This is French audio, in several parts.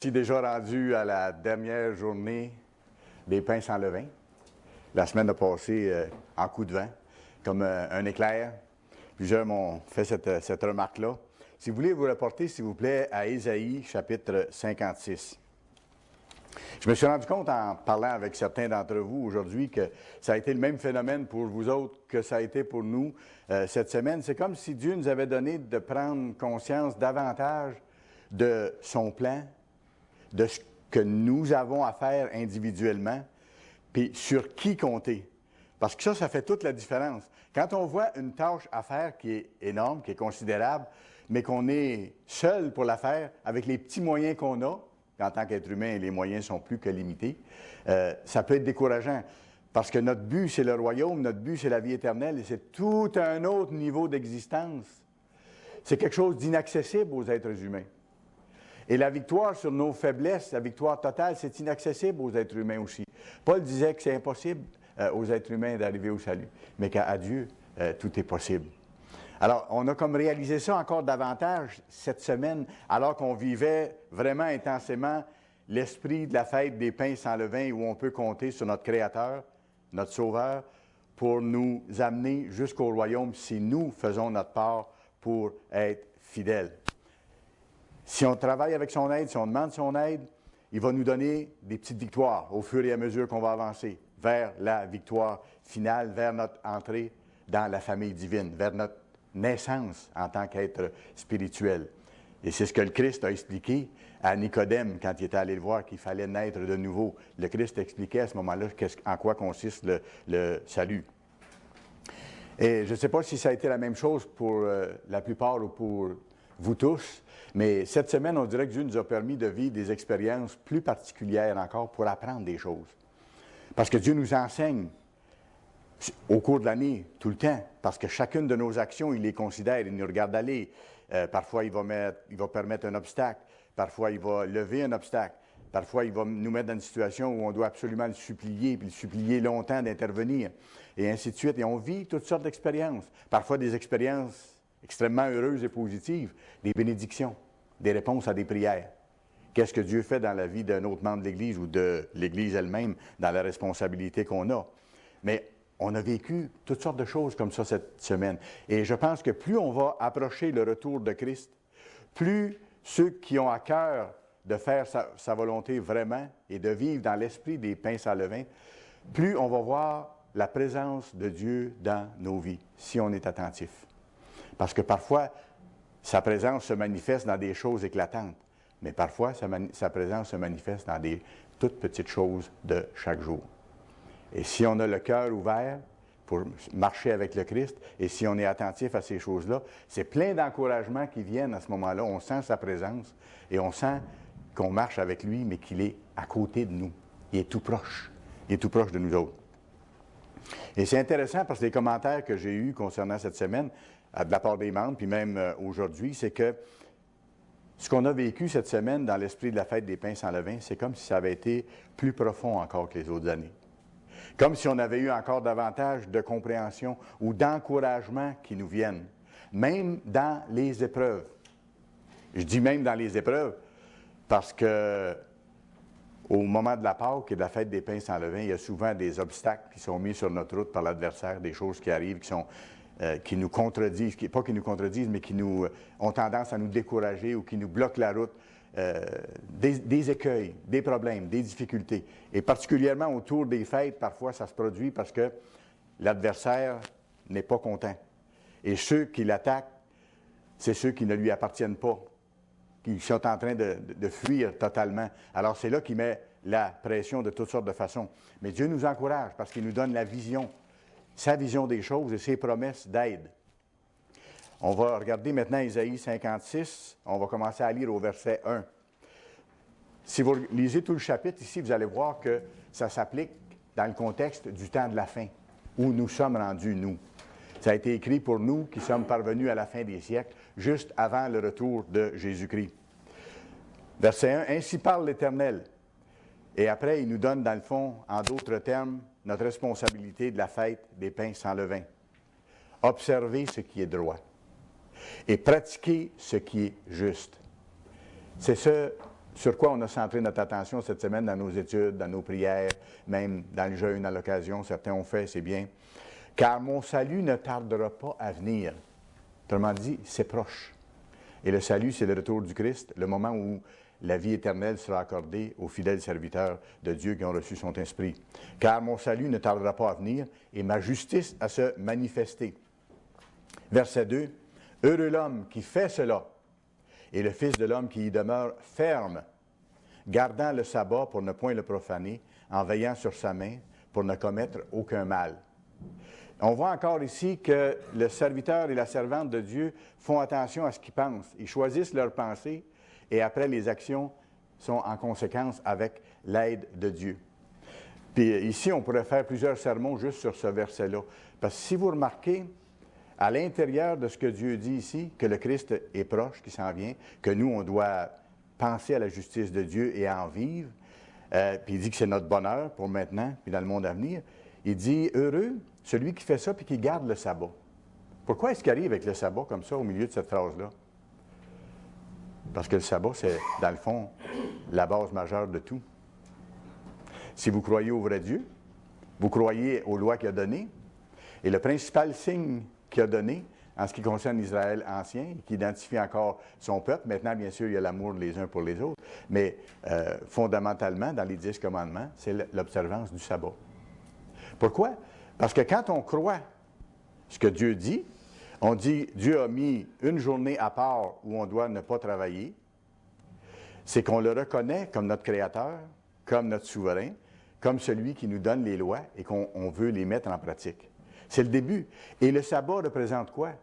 Je suis déjà rendu à la dernière journée des pains sans levain. La semaine a passé en coup de vent, comme un éclair. Plusieurs m'ont fait cette remarque-là. Si vous voulez vous reporter, s'il vous plaît, à Ésaïe, chapitre 56. Je me suis rendu compte en parlant avec certains d'entre vous aujourd'hui que ça a été le même phénomène pour vous autres que ça a été pour nous cette semaine. C'est comme si Dieu nous avait donné de prendre conscience davantage de son plan, de ce que nous avons à faire individuellement, puis sur qui compter. Parce que ça fait toute la différence. Quand on voit une tâche à faire qui est énorme, qui est considérable, mais qu'on est seul pour la faire, avec les petits moyens qu'on a, en tant qu'être humain, les moyens sont plus que limités, ça peut être décourageant. Parce que notre but, c'est le royaume, notre but, c'est la vie éternelle, et c'est tout un autre niveau d'existence. C'est quelque chose d'inaccessible aux êtres humains. Et la victoire sur nos faiblesses, la victoire totale, c'est inaccessible aux êtres humains aussi. Paul disait que c'est impossible aux êtres humains d'arriver au salut, mais qu'à Dieu, tout est possible. Alors, on a comme réalisé ça encore davantage cette semaine, alors qu'on vivait vraiment intensément l'esprit de la fête des pains sans levain, où on peut compter sur notre Créateur, notre Sauveur, pour nous amener jusqu'au royaume si nous faisons notre part pour être fidèles. Si on travaille avec son aide, si on demande son aide, il va nous donner des petites victoires au fur et à mesure qu'on va avancer vers la victoire finale, vers notre entrée dans la famille divine, vers notre naissance en tant qu'être spirituel. Et c'est ce que le Christ a expliqué à Nicodème quand il était allé le voir qu'il fallait naître de nouveau. Le Christ expliquait à ce moment-là en quoi consiste le salut. Et je ne sais pas si ça a été la même chose pour la plupart ou pour vous tous, mais cette semaine, on dirait que Dieu nous a permis de vivre des expériences plus particulières encore pour apprendre des choses. Parce que Dieu nous enseigne au cours de l'année, tout le temps, parce que chacune de nos actions, il les considère, il nous regarde aller. Parfois, il va permettre un obstacle. Parfois, il va lever un obstacle. Parfois, il va nous mettre dans une situation où on doit absolument le supplier, puis le supplier longtemps d'intervenir, et ainsi de suite. Et on vit toutes sortes d'expériences. Parfois, des expériences extrêmement heureuses et positives, des bénédictions, des réponses à des prières. Qu'est-ce que Dieu fait dans la vie d'un autre membre de l'Église ou de l'Église elle-même, dans la responsabilité qu'on a. Mais on a vécu toutes sortes de choses comme ça cette semaine. Et je pense que plus on va approcher le retour de Christ, plus ceux qui ont à cœur de faire sa volonté vraiment et de vivre dans l'esprit des pains sans levain, plus on va voir la présence de Dieu dans nos vies, si on est attentif. Parce que parfois, sa présence se manifeste dans des choses éclatantes, mais parfois, sa présence se manifeste dans des toutes petites choses de chaque jour. Et si on a le cœur ouvert pour marcher avec le Christ, et si on est attentif à ces choses-là, c'est plein d'encouragements qui viennent à ce moment-là. On sent sa présence et on sent qu'on marche avec lui, mais qu'il est à côté de nous. Il est tout proche. Il est tout proche de nous autres. Et c'est intéressant parce que les commentaires que j'ai eus concernant cette semaine, de la part des membres, puis même aujourd'hui, c'est que ce qu'on a vécu cette semaine dans l'esprit de la fête des pains sans levain, c'est comme si ça avait été plus profond encore que les autres années. Comme si on avait eu encore davantage de compréhension ou d'encouragement qui nous viennent, même dans les épreuves. Je dis même dans les épreuves parce que au moment de la Pâque et de la fête des pains sans levain, il y a souvent des obstacles qui sont mis sur notre route par l'adversaire, des choses qui arrivent qui nous contredisent, pas qui nous contredisent, mais qui nous ont tendance à nous décourager ou qui nous bloquent la route. Des écueils, des problèmes, des difficultés. Et particulièrement autour des fêtes, parfois, ça se produit parce que l'adversaire n'est pas content. Et ceux qui l'attaquent, c'est ceux qui ne lui appartiennent pas, qui sont en train de fuir totalement. Alors, c'est là qu'il met la pression de toutes sortes de façons. Mais Dieu nous encourage parce qu'il nous donne la vision, sa vision des choses et ses promesses d'aide. On va regarder maintenant Ésaïe 56. On va commencer à lire au verset 1. Si vous lisez tout le chapitre ici, vous allez voir que ça s'applique dans le contexte du temps de la fin, où nous sommes rendus, nous. Ça a été écrit pour nous qui sommes parvenus à la fin des siècles, juste avant le retour de Jésus-Christ. Verset 1, « Ainsi parle l'Éternel. » Et après, il nous donne, dans le fond, en d'autres termes, notre responsabilité de la fête des pains sans levain. Observez ce qui est droit et pratiquez ce qui est juste. C'est ce sur quoi on a centré notre attention cette semaine dans nos études, dans nos prières, même dans le jeûne à l'occasion, certains ont fait, c'est bien. Car mon salut ne tardera pas à venir. Autrement dit, c'est proche. Et le salut, c'est le retour du Christ, le moment où la vie éternelle sera accordée aux fidèles serviteurs de Dieu qui ont reçu son esprit. Car mon salut ne tardera pas à venir et ma justice à se manifester. Verset 2. Heureux l'homme qui fait cela, et le Fils de l'homme qui y demeure ferme, gardant le sabbat pour ne point le profaner, en veillant sur sa main pour ne commettre aucun mal. On voit encore ici que le serviteur et la servante de Dieu font attention à ce qu'ils pensent. Ils choisissent leurs pensées et après les actions sont en conséquence avec l'aide de Dieu. Puis ici, on pourrait faire plusieurs sermons juste sur ce verset-là. Parce que si vous remarquez, à l'intérieur de ce que Dieu dit ici, que le Christ est proche, qu'il s'en vient, que nous, on doit penser à la justice de Dieu et en vivre, puis il dit que c'est notre bonheur pour maintenant, puis dans le monde à venir, il dit « Heureux celui qui fait ça puis qui garde le sabbat ». Pourquoi est-ce qu'il arrive avec le sabbat comme ça au milieu de cette phrase-là? Parce que le sabbat, c'est, dans le fond, la base majeure de tout. Si vous croyez au vrai Dieu, vous croyez aux lois qu'il a données, et le principal signe qu'il a donné en ce qui concerne Israël ancien, qui identifie encore son peuple. Maintenant, bien sûr, il y a l'amour les uns pour les autres, mais fondamentalement, dans les 10 commandements, c'est l'observance du sabbat. Pourquoi? Parce que quand on croit ce que Dieu dit, on dit Dieu a mis une journée à part où on doit ne pas travailler, c'est qu'on le reconnaît comme notre Créateur, comme notre souverain, comme celui qui nous donne les lois et qu'on veut les mettre en pratique. C'est le début. Et le sabbat représente quoi?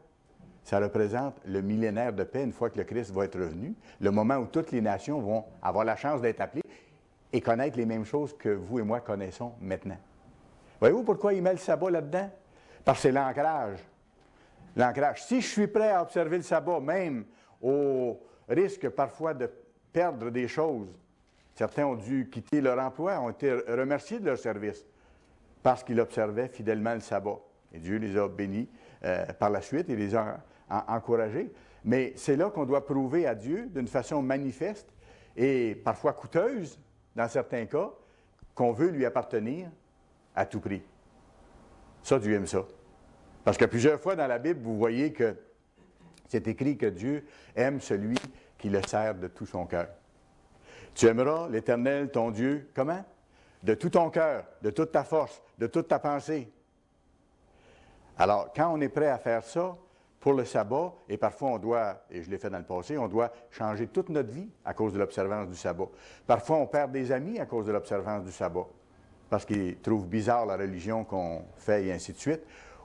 Ça représente le millénaire de paix une fois que le Christ va être revenu, le moment où toutes les nations vont avoir la chance d'être appelées et connaître les mêmes choses que vous et moi connaissons maintenant. Voyez-vous pourquoi il met le sabbat là-dedans? Parce que c'est l'ancrage. L'ancrage. Si je suis prêt à observer le sabbat, même au risque parfois de perdre des choses, certains ont dû quitter leur emploi, ont été remerciés de leur service parce qu'ils observaient fidèlement le sabbat. Et Dieu les a bénis par la suite et les a encouragés. Mais c'est là qu'on doit prouver à Dieu d'une façon manifeste et parfois coûteuse, dans certains cas, qu'on veut lui appartenir à tout prix. Ça, Dieu aime ça. Parce que plusieurs fois dans la Bible, vous voyez que c'est écrit que Dieu aime celui qui le sert de tout son cœur. Tu aimeras l'Éternel, ton Dieu, comment? De tout ton cœur, de toute ta force, de toute ta pensée. Alors, quand on est prêt à faire ça pour le sabbat, et parfois on doit, et je l'ai fait dans le passé, on doit changer toute notre vie à cause de l'observance du sabbat. Parfois, on perd des amis à cause de l'observance du sabbat, parce qu'ils trouvent bizarre la religion qu'on fait et ainsi de suite,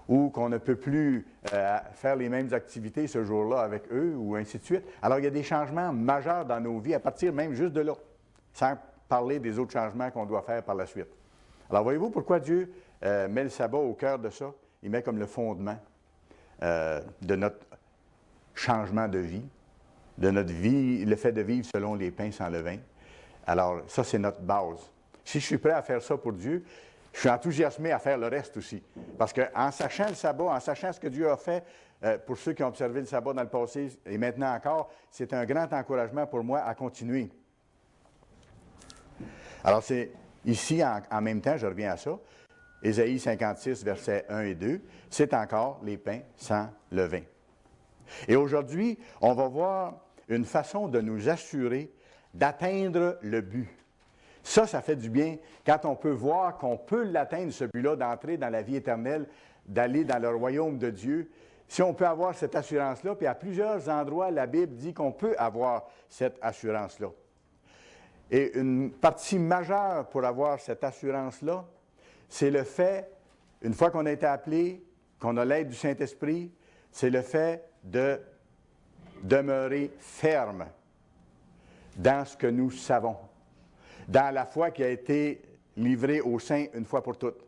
ou qu'on ne peut plus faire les mêmes activités ce jour-là avec eux, ou ainsi de suite. Alors, il y a des changements majeurs dans nos vies, à partir même juste de là, sans parler des autres changements qu'on doit faire par la suite. Alors, voyez-vous pourquoi Dieu met le sabbat au cœur de ça? Il met comme le fondement de notre changement de vie, le fait de vivre selon les pains sans levain. Alors, ça, c'est notre base. Si je suis prêt à faire ça pour Dieu, je suis enthousiasmé à faire le reste aussi. Parce qu'en sachant le sabbat, en sachant ce que Dieu a fait pour ceux qui ont observé le sabbat dans le passé et maintenant encore, c'est un grand encouragement pour moi à continuer. Alors, c'est ici, en même temps, je reviens à ça, Ésaïe 56, versets 1 et 2, c'est encore les pains sans levain. Et aujourd'hui, on va voir une façon de nous assurer d'atteindre le but. Ça fait du bien quand on peut voir qu'on peut l'atteindre, ce but-là, d'entrer dans la vie éternelle, d'aller dans le royaume de Dieu. Si on peut avoir cette assurance-là, puis à plusieurs endroits, la Bible dit qu'on peut avoir cette assurance-là. Et une partie majeure pour avoir cette assurance-là, c'est le fait, une fois qu'on a été appelé, qu'on a l'aide du Saint-Esprit, c'est le fait de demeurer ferme dans ce que nous savons, dans la foi qui a été livrée aux saints une fois pour toutes.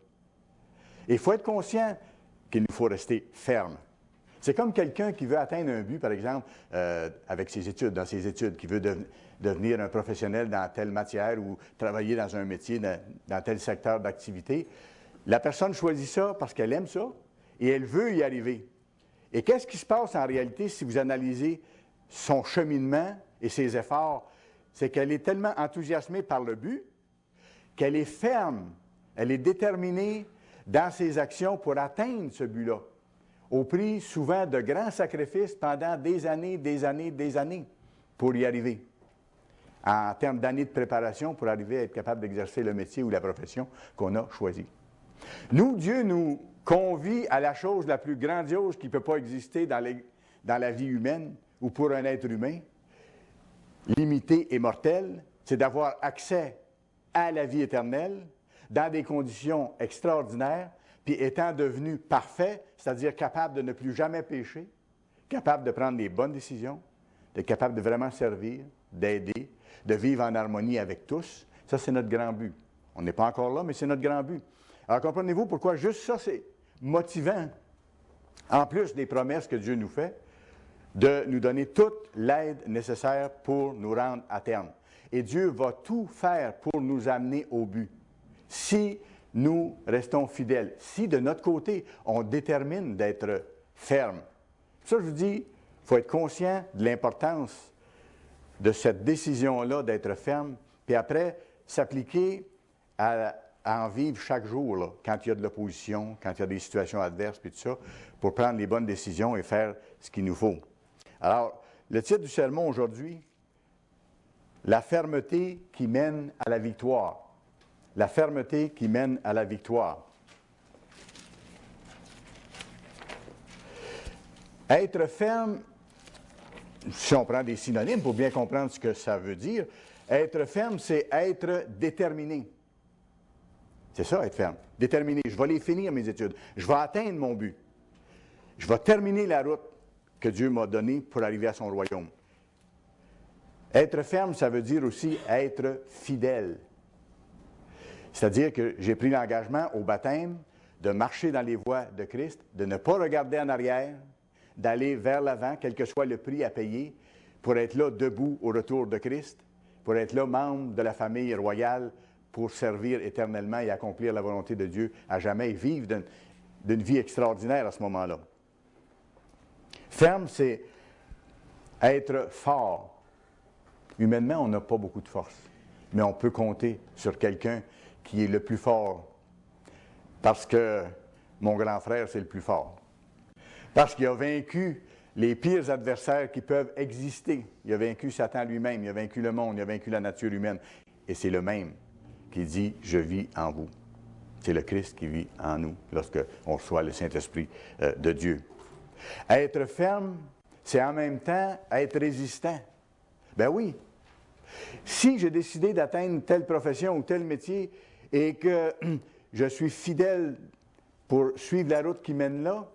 Et il faut être conscient qu'il nous faut rester ferme. C'est comme quelqu'un qui veut atteindre un but, par exemple, avec ses études, dans ses études, qui veut devenir un professionnel dans telle matière ou travailler dans un métier, dans tel secteur d'activité. La personne choisit ça parce qu'elle aime ça et elle veut y arriver. Et qu'est-ce qui se passe en réalité si vous analysez son cheminement et ses efforts? c'est qu'elle est tellement enthousiasmée par le but qu'elle est ferme, elle est déterminée dans ses actions pour atteindre ce but-là, au prix souvent de grands sacrifices pendant des années pour y arriver, en termes d'années de préparation pour arriver à être capable d'exercer le métier ou la profession qu'on a choisi. Nous, Dieu nous convie à la chose la plus grandiose qui ne peut pas exister dans la vie humaine ou pour un être humain, limité et mortel, c'est d'avoir accès à la vie éternelle dans des conditions extraordinaires, puis étant devenu parfait, c'est-à-dire capable de ne plus jamais pécher, capable de prendre les bonnes décisions, d'être capable de vraiment servir, d'aider, de vivre en harmonie avec tous. Ça, c'est notre grand but. On n'est pas encore là, mais c'est notre grand but. Alors, comprenez-vous pourquoi juste ça, c'est motivant, en plus des promesses que Dieu nous fait, de nous donner toute l'aide nécessaire pour nous rendre à terme. Et Dieu va tout faire pour nous amener au but. Si nous restons fidèles, si de notre côté, on détermine d'être ferme. Ça, je vous dis, il faut être conscient de l'importance de cette décision-là d'être ferme, puis après, s'appliquer à en vivre chaque jour, là, quand il y a de l'opposition, quand il y a des situations adverses, puis tout ça, pour prendre les bonnes décisions et faire ce qu'il nous faut. Alors, le titre du sermon aujourd'hui, « La fermeté qui mène à la victoire ». La fermeté qui mène à la victoire. Être ferme, si on prend des synonymes pour bien comprendre ce que ça veut dire, être ferme, c'est être déterminé. C'est ça, être ferme. Déterminé. Je vais aller finir mes études. Je vais atteindre mon but. Je vais terminer la route que Dieu m'a donnée pour arriver à son royaume. Être ferme, ça veut dire aussi être fidèle. C'est-à-dire que j'ai pris l'engagement au baptême de marcher dans les voies de Christ, de ne pas regarder en arrière, d'aller vers l'avant, quel que soit le prix à payer, pour être là debout au retour de Christ, pour être là membre de la famille royale, pour servir éternellement et accomplir la volonté de Dieu à jamais et vivre d'une vie extraordinaire à ce moment-là. Ferme, c'est être fort. Humainement, on n'a pas beaucoup de force, mais on peut compter sur quelqu'un qui est le plus fort, parce que mon grand frère, c'est le plus fort. Parce qu'il a vaincu les pires adversaires qui peuvent exister. Il a vaincu Satan lui-même, il a vaincu le monde, il a vaincu la nature humaine. Et c'est le même qui dit « Je vis en vous ». C'est le Christ qui vit en nous lorsqu'on reçoit le Saint-Esprit de Dieu. Être ferme, c'est en même temps être résistant. Ben oui. Si j'ai décidé d'atteindre telle profession ou tel métier et que je suis fidèle pour suivre la route qui mène là,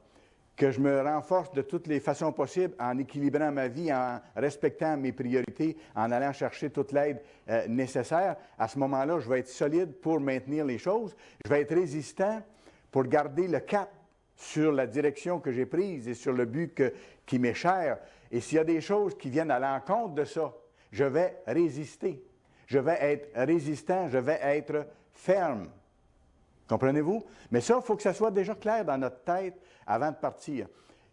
que je me renforce de toutes les façons possibles en équilibrant ma vie, en respectant mes priorités, en allant chercher toute l'aide nécessaire, à ce moment-là, je vais être solide pour maintenir les choses. Je vais être résistant pour garder le cap sur la direction que j'ai prise et sur le but qui m'est cher. Et s'il y a des choses qui viennent à l'encontre de ça, je vais résister. Je vais être résistant, je vais être ferme. Comprenez-vous? Mais ça, il faut que ça soit déjà clair dans notre tête avant de partir.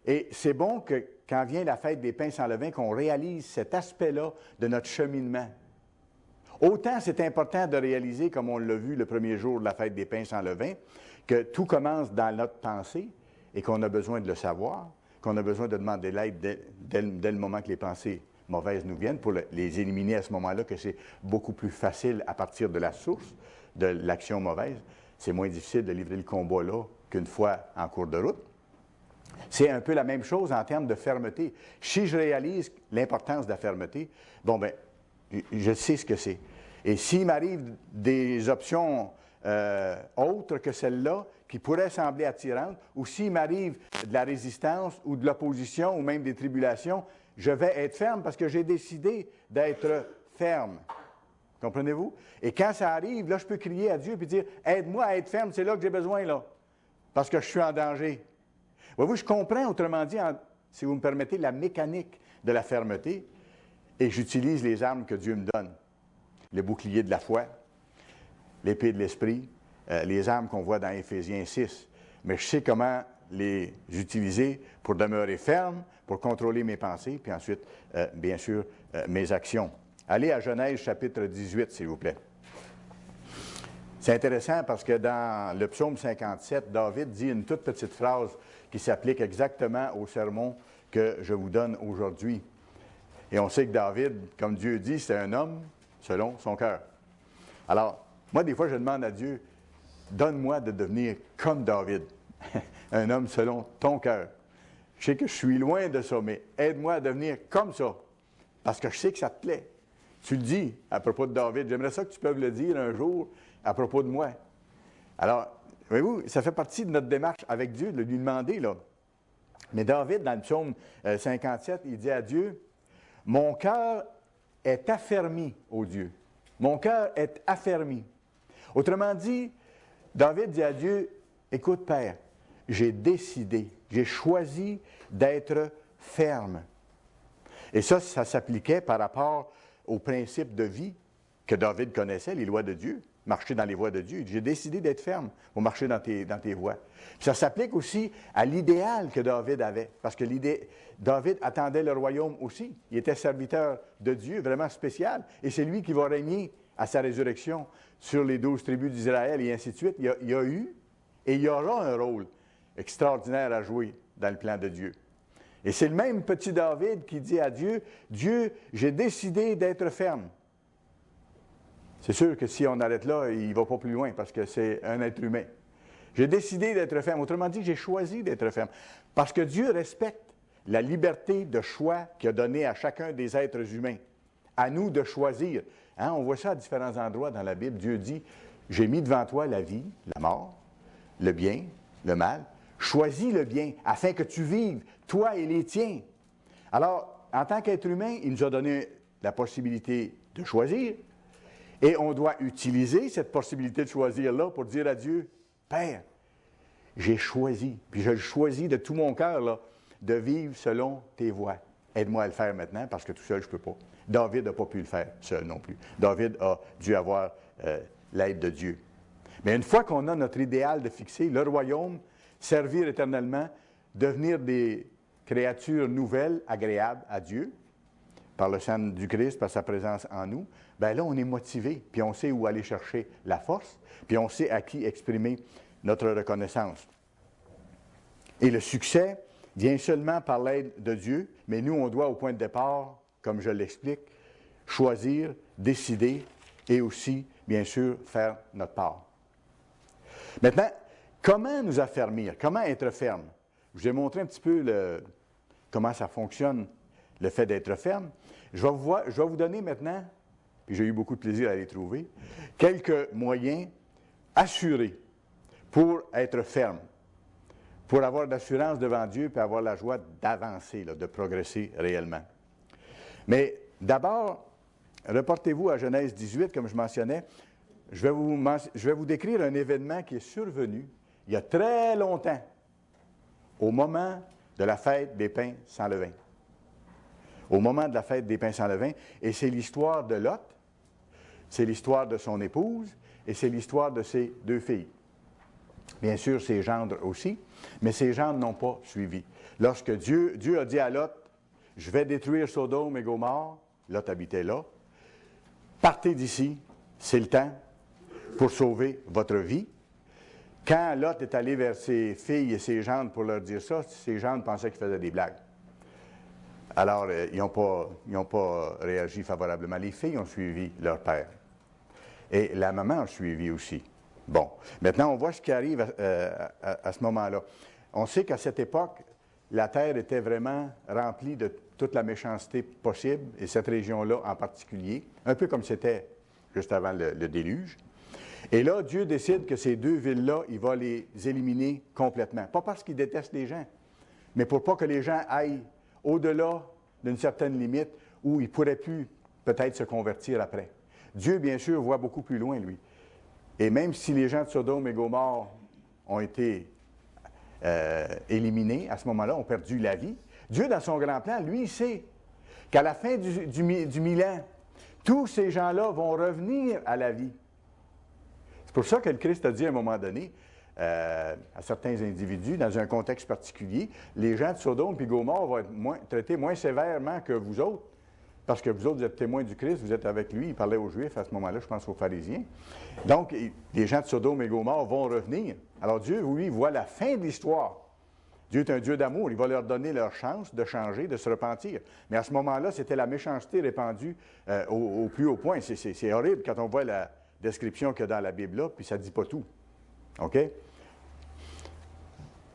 Et c'est bon que quand vient la fête des pains sans levain, qu'on réalise cet aspect-là de notre cheminement. Autant c'est important de réaliser, comme on l'a vu le premier jour de la fête des pains sans levain, que tout commence dans notre pensée et qu'on a besoin de le savoir, qu'on a besoin de demander l'aide dès le moment que les pensées mauvaises nous viennent pour les éliminer à ce moment-là, que c'est beaucoup plus facile à partir de la source de l'action mauvaise. C'est moins difficile de livrer le combat là qu'une fois en cours de route. C'est un peu la même chose en termes de fermeté. Si je réalise l'importance de la fermeté, bon, bien, je sais ce que c'est. Et s'il m'arrive des options autres que celle-là, qui pourraient sembler attirantes, ou s'il m'arrive de la résistance ou de l'opposition ou même des tribulations, je vais être ferme parce que j'ai décidé d'être ferme. Comprenez-vous? Et quand ça arrive, là, je peux crier à Dieu et dire « Aide-moi à être ferme, c'est là que j'ai besoin, là, parce que je suis en danger. » Voyez-vous, je comprends, autrement dit, si vous me permettez, la mécanique de la fermeté, et j'utilise les armes que Dieu me donne. Le bouclier de la foi, l'épée de l'esprit, les armes qu'on voit dans Éphésiens 6. Mais je sais comment les utiliser pour demeurer ferme, pour contrôler mes pensées, puis ensuite, bien sûr, mes actions. Allez à Genèse chapitre 18, s'il vous plaît. C'est intéressant parce que dans le psaume 57, David dit une toute petite phrase qui s'applique exactement au sermon que je vous donne aujourd'hui. Et on sait que David, comme Dieu dit, c'est un homme selon son cœur. Alors, moi, des fois, je demande à Dieu, donne-moi de devenir comme David, un homme selon ton cœur. Je sais que je suis loin de ça, mais aide-moi à devenir comme ça, parce que je sais que ça te plaît. Tu le dis à propos de David. J'aimerais ça que tu peux le dire un jour à propos de moi. Alors, voyez-vous, ça fait partie de notre démarche avec Dieu, de lui demander, là. Mais David, dans le psaume 57, il dit à Dieu, « Mon cœur est affermi, ô Dieu. Mon cœur est affermi. » Autrement dit, David dit à Dieu, « Écoute, Père, j'ai décidé, j'ai choisi d'être ferme. » Et ça s'appliquait par rapport aux principes de vie que David connaissait, les lois de Dieu, marcher dans les voies de Dieu. J'ai décidé d'être ferme pour marcher dans tes voies. Puis ça s'applique aussi à l'idéal que David avait, parce que David attendait le royaume aussi. Il était serviteur de Dieu, vraiment spécial, et c'est lui qui va régner à sa résurrection sur les 12 tribus d'Israël, et ainsi de suite. Il y a eu et il y aura un rôle extraordinaire à jouer dans le plan de Dieu. Et c'est le même petit David qui dit à Dieu, « Dieu, j'ai décidé d'être ferme. » C'est sûr que si on arrête là, il ne va pas plus loin parce que c'est un être humain. J'ai décidé d'être ferme. Autrement dit, j'ai choisi d'être ferme. Parce que Dieu respecte la liberté de choix qu'il a donnée à chacun des êtres humains. À nous de choisir. Hein, on voit ça à différents endroits dans la Bible. Dieu dit, j'ai mis devant toi la vie, la mort, le bien, le mal. Choisis le bien afin que tu vives, toi et les tiens. Alors, en tant qu'être humain, il nous a donné la possibilité de choisir. Et on doit utiliser cette possibilité de choisir-là pour dire à Dieu, « Père, j'ai choisi, puis je le choisis de tout mon cœur, là, de vivre selon tes voies. Aide-moi à le faire maintenant, parce que tout seul, je ne peux pas. » David n'a pas pu le faire seul non plus. David a dû avoir l'aide de Dieu. Mais une fois qu'on a notre idéal de fixer, le royaume, servir éternellement, devenir des créatures nouvelles, agréables à Dieu, par le sang du Christ, par sa présence en nous, bien là, on est motivé, puis on sait où aller chercher la force, puis on sait à qui exprimer notre reconnaissance. Et le succès vient seulement par l'aide de Dieu, mais nous, on doit, au point de départ, comme je l'explique, choisir, décider et aussi, bien sûr, faire notre part. Maintenant, comment nous affermir? Comment être ferme? Je vous ai montré un petit peu comment ça fonctionne, le fait d'être ferme. Je vais vous donner maintenant, puis j'ai eu beaucoup de plaisir à les trouver, quelques moyens assurés pour être ferme, pour avoir de l'assurance devant Dieu, puis avoir la joie d'avancer, de progresser réellement. Mais d'abord, reportez-vous à Genèse 18, comme je mentionnais. Je vais vous décrire un événement qui est survenu il y a très longtemps, au moment de la fête des pains sans levain. Au moment de la fête des pains sans levain, et c'est l'histoire de Lot, c'est l'histoire de son épouse, et c'est l'histoire de ses 2 filles. Bien sûr, ses gendres aussi, mais ses gendres n'ont pas suivi. Lorsque Dieu a dit à Lot, « Je vais détruire Sodome et Gomorrhe », Lot habitait là, « Partez d'ici, c'est le temps pour sauver votre vie. » Quand Lot est allé vers ses filles et ses gendres pour leur dire ça, ses gendres pensaient qu'il faisait des blagues. Alors, ils n'ont pas réagi favorablement. Les filles ont suivi leur père. Et la maman a suivi aussi. Bon, maintenant, on voit ce qui arrive à ce moment-là. On sait qu'à cette époque, la terre était vraiment remplie de toute la méchanceté possible, et cette région-là en particulier, un peu comme c'était juste avant le déluge. Et là, Dieu décide que ces 2 villes-là, il va les éliminer complètement. Pas parce qu'il déteste les gens, mais pour pas que les gens aillent au-delà d'une certaine limite où ils ne pourraient plus peut-être se convertir après. Dieu, bien sûr, voit beaucoup plus loin, lui. Et même si les gens de Sodome et Gomorrhe ont été éliminés, à ce moment-là, ont perdu la vie, Dieu, dans son grand plan, lui, il sait qu'à la fin du millénaire, tous ces gens-là vont revenir à la vie. C'est pour ça que le Christ a dit à un moment donné, à certains individus, dans un contexte particulier, les gens de Sodome et Gomorrhe vont être traités moins sévèrement que vous autres, parce que vous autres, vous êtes témoins du Christ, vous êtes avec lui. Il parlait aux Juifs à ce moment-là, je pense aux pharisiens. Donc, les gens de Sodome et Gomorrhe vont revenir. Alors Dieu, lui, voit la fin de l'histoire. Dieu est un Dieu d'amour. Il va leur donner leur chance de changer, de se repentir. Mais à ce moment-là, c'était la méchanceté répandue au plus haut point. C'est horrible quand on voit la description qu'il y a dans la Bible là, puis ça ne dit pas tout. OK?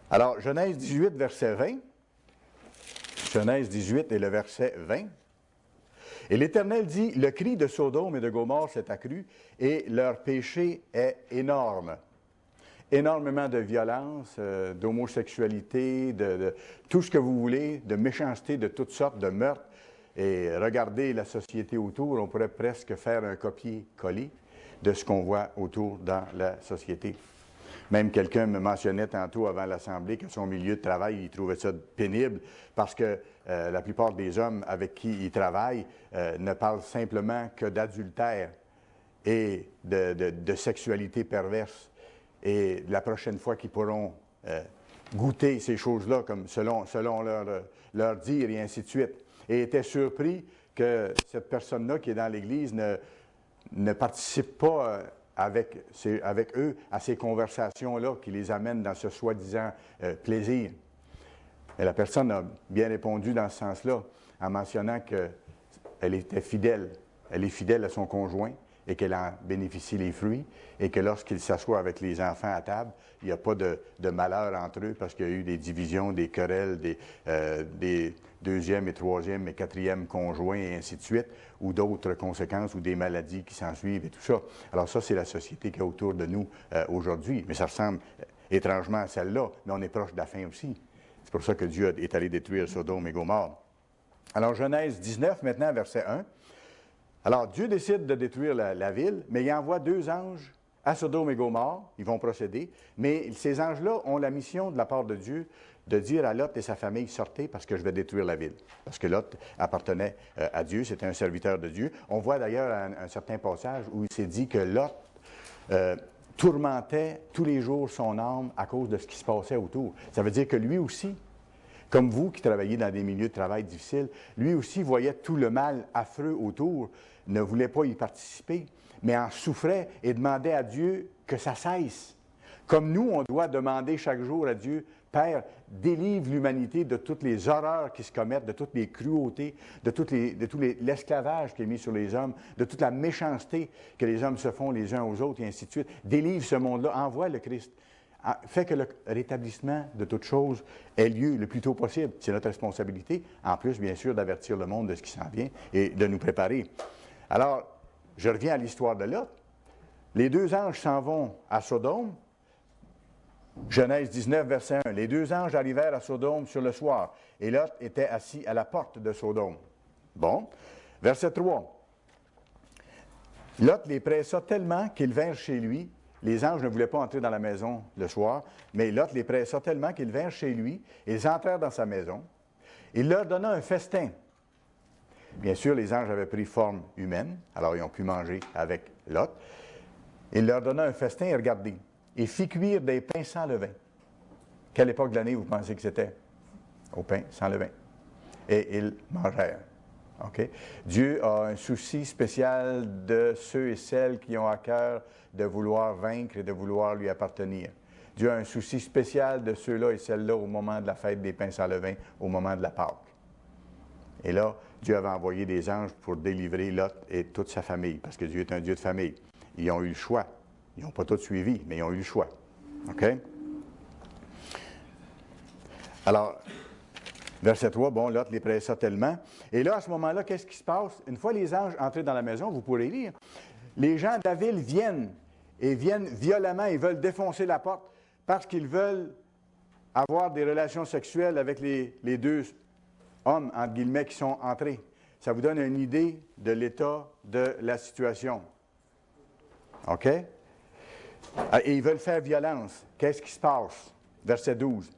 Alors, Genèse 18, verset 20. Genèse 18 et le verset 20. Et l'Éternel dit, « Le cri de Sodome et de Gomorrhe s'est accru, et leur péché est énorme. » Énormément de violence, d'homosexualité, de tout ce que vous voulez, de méchanceté de toutes sortes, de meurtres. Et regardez la société autour, on pourrait presque faire un copier-coller de ce qu'on voit autour dans la société. Même quelqu'un me mentionnait tantôt avant l'Assemblée que son milieu de travail, il trouvait ça pénible parce que la plupart des hommes avec qui il travaille ne parlent simplement que d'adultère et de sexualité perverse. Et la prochaine fois qu'ils pourront goûter ces choses-là, comme selon leur dire, et ainsi de suite. Et était surpris que cette personne-là qui est dans l'Église ne participe pas avec eux à ces conversations-là qui les amènent dans ce soi-disant plaisir. Et la personne a bien répondu dans ce sens-là, en mentionnant qu'elle était fidèle. Elle est fidèle à son conjoint et qu'elle en bénéficie les fruits, et que lorsqu'il s'assoit avec les enfants à table, il n'y a pas de malheur entre eux parce qu'il y a eu des divisions, des querelles, des deuxième et troisième et quatrième conjoints, et ainsi de suite, ou d'autres conséquences, ou des maladies qui s'ensuivent et tout ça. Alors ça, c'est la société qui est autour de nous aujourd'hui. Mais ça ressemble étrangement à celle-là, mais on est proche de la fin aussi. C'est pour ça que Dieu est allé détruire Sodome et Gomorrhe. Alors, Genèse 19, maintenant, verset 1. Alors, Dieu décide de détruire la ville, mais il envoie 2 anges à Sodome et Gomorrhe. Ils vont procéder. Mais ces anges-là ont la mission de la part de Dieu de dire à Lot et sa famille, sortez parce que je vais détruire la ville. Parce que Lot appartenait à Dieu, c'était un serviteur de Dieu. On voit d'ailleurs un certain passage où il s'est dit que Lot tourmentait tous les jours son âme à cause de ce qui se passait autour. Ça veut dire que lui aussi, comme vous qui travaillez dans des milieux de travail difficiles, lui aussi voyait tout le mal affreux autour, ne voulait pas y participer, mais en souffrait et demandait à Dieu que ça cesse. Comme nous, on doit demander chaque jour à Dieu, Père, délivre l'humanité de toutes les horreurs qui se commettent, de toutes les cruautés, de tout l'esclavage qui est mis sur les hommes, de toute la méchanceté que les hommes se font les uns aux autres, et ainsi de suite. Délivre ce monde-là, envoie le Christ. Fait que le rétablissement de toutes choses ait lieu le plus tôt possible. C'est notre responsabilité, en plus, bien sûr, d'avertir le monde de ce qui s'en vient et de nous préparer. Alors, je reviens à l'histoire de Lot. Les 2 anges s'en vont à Sodome. Genèse 19, verset 1. Les 2 anges arrivèrent à Sodome sur le soir, et Lot était assis à la porte de Sodome. Bon. Verset 3. Lot les pressa tellement qu'ils vinrent chez lui. Les anges ne voulaient pas entrer dans la maison le soir, mais Lot les pressa tellement qu'ils vinrent chez lui. Ils entrèrent dans sa maison. Il leur donna un festin. Bien sûr, les anges avaient pris forme humaine, alors ils ont pu manger avec Lot. Il leur donna un festin, et regardez, il fit cuire des pains sans levain. Quelle époque de l'année vous pensez que c'était? Au pain sans levain. Et ils mangèrent. Okay? Dieu a un souci spécial de ceux et celles qui ont à cœur de vouloir vaincre et de vouloir lui appartenir. Dieu a un souci spécial de ceux-là et celles-là au moment de la fête des pains sans levain, au moment de la Pâque. Et là, Dieu avait envoyé des anges pour délivrer Lot et toute sa famille, parce que Dieu est un Dieu de famille. Ils ont eu le choix. Ils n'ont pas tous suivi, mais ils ont eu le choix. OK? Alors, verset 3, bon, Lot les pressa tellement. Et là, à ce moment-là, qu'est-ce qui se passe? Une fois les anges entrés dans la maison, vous pourrez lire, les gens de la ville viennent violemment, ils veulent défoncer la porte parce qu'ils veulent avoir des relations sexuelles avec les 2 hommes, entre guillemets, qui sont entrés. Ça vous donne une idée de l'état de la situation. OK? Et ils veulent faire violence. Qu'est-ce qui se passe? Verset 12.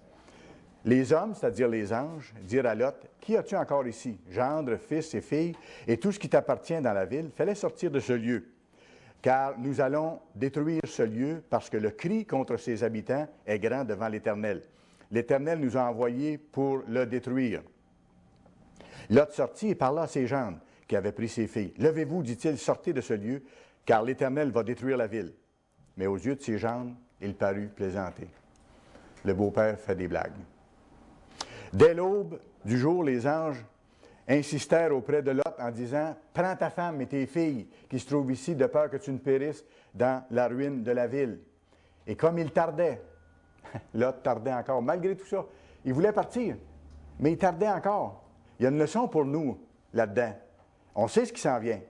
Les hommes, c'est-à-dire les anges, dirent à Lot, « Qui as-tu encore ici? Gendre, fils et filles, et tout ce qui t'appartient dans la ville, fais-les sortir de ce lieu. Car nous allons détruire ce lieu, parce que le cri contre ses habitants est grand devant l'Éternel. L'Éternel nous a envoyés pour le détruire. » Lot sortit et parla à ses gendres. qui avait pris ses filles. « Levez-vous, dit-il, sortez de ce lieu, car l'Éternel va détruire la ville. » Mais aux yeux de ses gendres, il parut plaisanter. Le beau-père fait des blagues. Dès l'aube du jour, les anges insistèrent auprès de Lot en disant « Prends ta femme et tes filles qui se trouvent ici, de peur que tu ne périsses dans la ruine de la ville. » Et comme il tardait, Lot tardait encore, malgré tout ça, il voulait partir, mais il tardait encore. Il y a une leçon pour nous là-dedans. On sait ce qui s'en vient.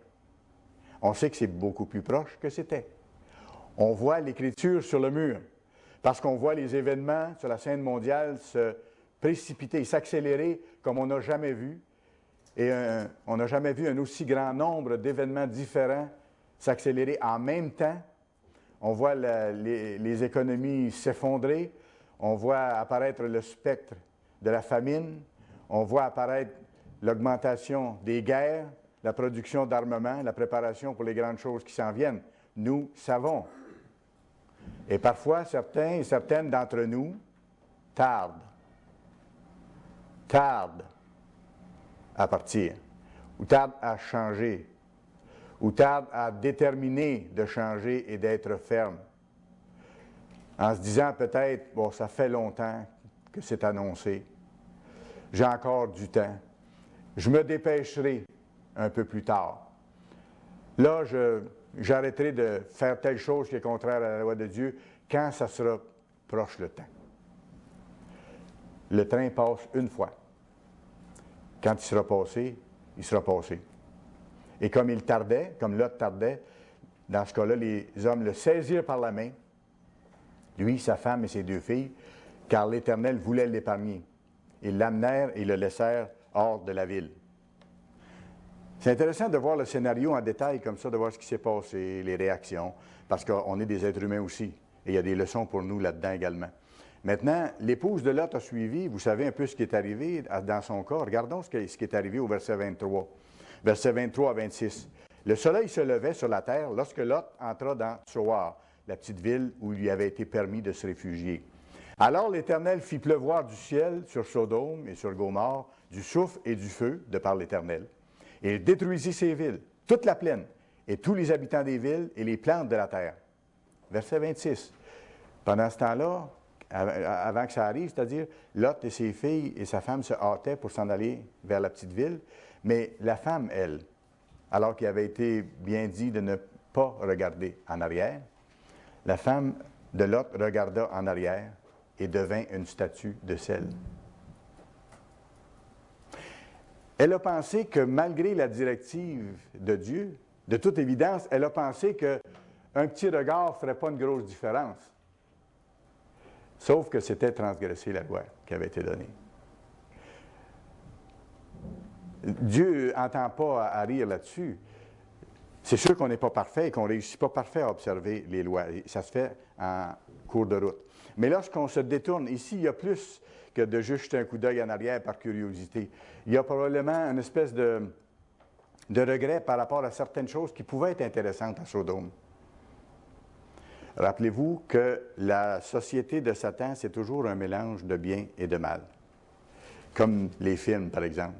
On sait que c'est beaucoup plus proche que c'était. On voit l'Écriture sur le mur, parce qu'on voit les événements sur la scène mondiale se précipiter, s'accélérer comme on n'a jamais vu. Et on n'a jamais vu un aussi grand nombre d'événements différents s'accélérer en même temps. On voit les économies s'effondrer. On voit apparaître le spectre de la famine. On voit apparaître l'augmentation des guerres, la production d'armements, la préparation pour les grandes choses qui s'en viennent. Nous savons. Et parfois, certains et certaines d'entre nous tardent à partir, ou tardent à changer, ou tardent à déterminer de changer et d'être ferme, en se disant peut-être, bon, ça fait longtemps que c'est annoncé, j'ai encore du temps, je me dépêcherai un peu plus tard. Là, j'arrêterai de faire telle chose qui est contraire à la loi de Dieu quand ça sera proche le temps. Le train passe une fois. Quand il sera passé, il sera passé. Et comme il tardait, comme Lot tardait, dans ce cas-là, les hommes le saisirent par la main, lui, sa femme et ses 2 filles, car l'Éternel voulait l'épargner. Ils l'amenèrent et le laissèrent hors de la ville. C'est intéressant de voir le scénario en détail comme ça, de voir ce qui s'est passé, les réactions, parce qu'on est des êtres humains aussi. Et il y a des leçons pour nous là-dedans également. Maintenant, l'épouse de Lot a suivi, vous savez un peu ce qui est arrivé dans son cas. Regardons ce qui est arrivé au verset 23. Versets 23 à 26. Le soleil se levait sur la terre lorsque Lot entra dans Tsoar, la petite ville où il lui avait été permis de se réfugier. Alors l'Éternel fit pleuvoir du ciel sur Sodome et sur Gomorrhe du souffle et du feu de par l'Éternel. Et il détruisit ces villes, toute la plaine, et tous les habitants des villes et les plantes de la terre. Verset 26. Pendant ce temps-là, avant que ça arrive, c'est-à-dire, Lot et ses filles et sa femme se hâtaient pour s'en aller vers la petite ville, mais la femme, elle, alors qu'il avait été bien dit de ne pas regarder en arrière, la femme de Lot regarda en arrière et devint une statue de sel. Elle a pensé que malgré la directive de Dieu, de toute évidence, elle a pensé qu'un petit regard ne ferait pas une grosse différence. Sauf que c'était transgresser la loi qui avait été donnée. Dieu n'entend pas à rire là-dessus. C'est sûr qu'on n'est pas parfait et qu'on ne réussit pas parfait à observer les lois. Ça se fait en cours de route. Mais lorsqu'on se détourne, ici, il y a plus que de juste jeter un coup d'œil en arrière par curiosité. Il y a probablement une espèce de regret par rapport à certaines choses qui pouvaient être intéressantes à Sodome. Rappelez-vous que la société de Satan, c'est toujours un mélange de bien et de mal. Comme les films, par exemple.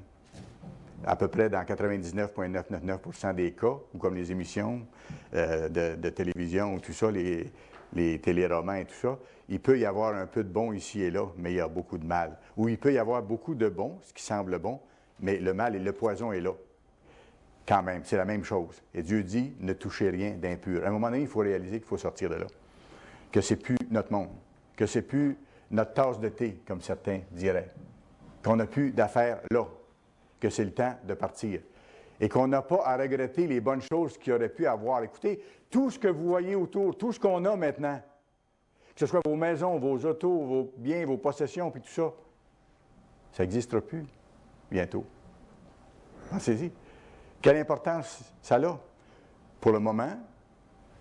À peu près dans 99,999% des cas, ou comme les émissions de télévision ou tout ça, les téléromans et tout ça, il peut y avoir un peu de bon ici et là, mais il y a beaucoup de mal. Ou il peut y avoir beaucoup de bon, ce qui semble bon, mais le mal et le poison est là. Quand même, c'est la même chose. Et Dieu dit, ne touchez rien d'impur. À un moment donné, il faut réaliser qu'il faut sortir de là. Que c'est plus notre monde. Que c'est plus notre tasse de thé, comme certains diraient. Qu'on n'a plus d'affaires là. Que c'est le temps de partir. Et qu'on n'a pas à regretter les bonnes choses qu'il aurait pu avoir. Écoutez, tout ce que vous voyez autour, tout ce qu'on a maintenant, que ce soit vos maisons, vos autos, vos biens, vos possessions, puis tout ça, ça n'existera plus bientôt. Pensez-y. Quelle importance ça a? Pour le moment,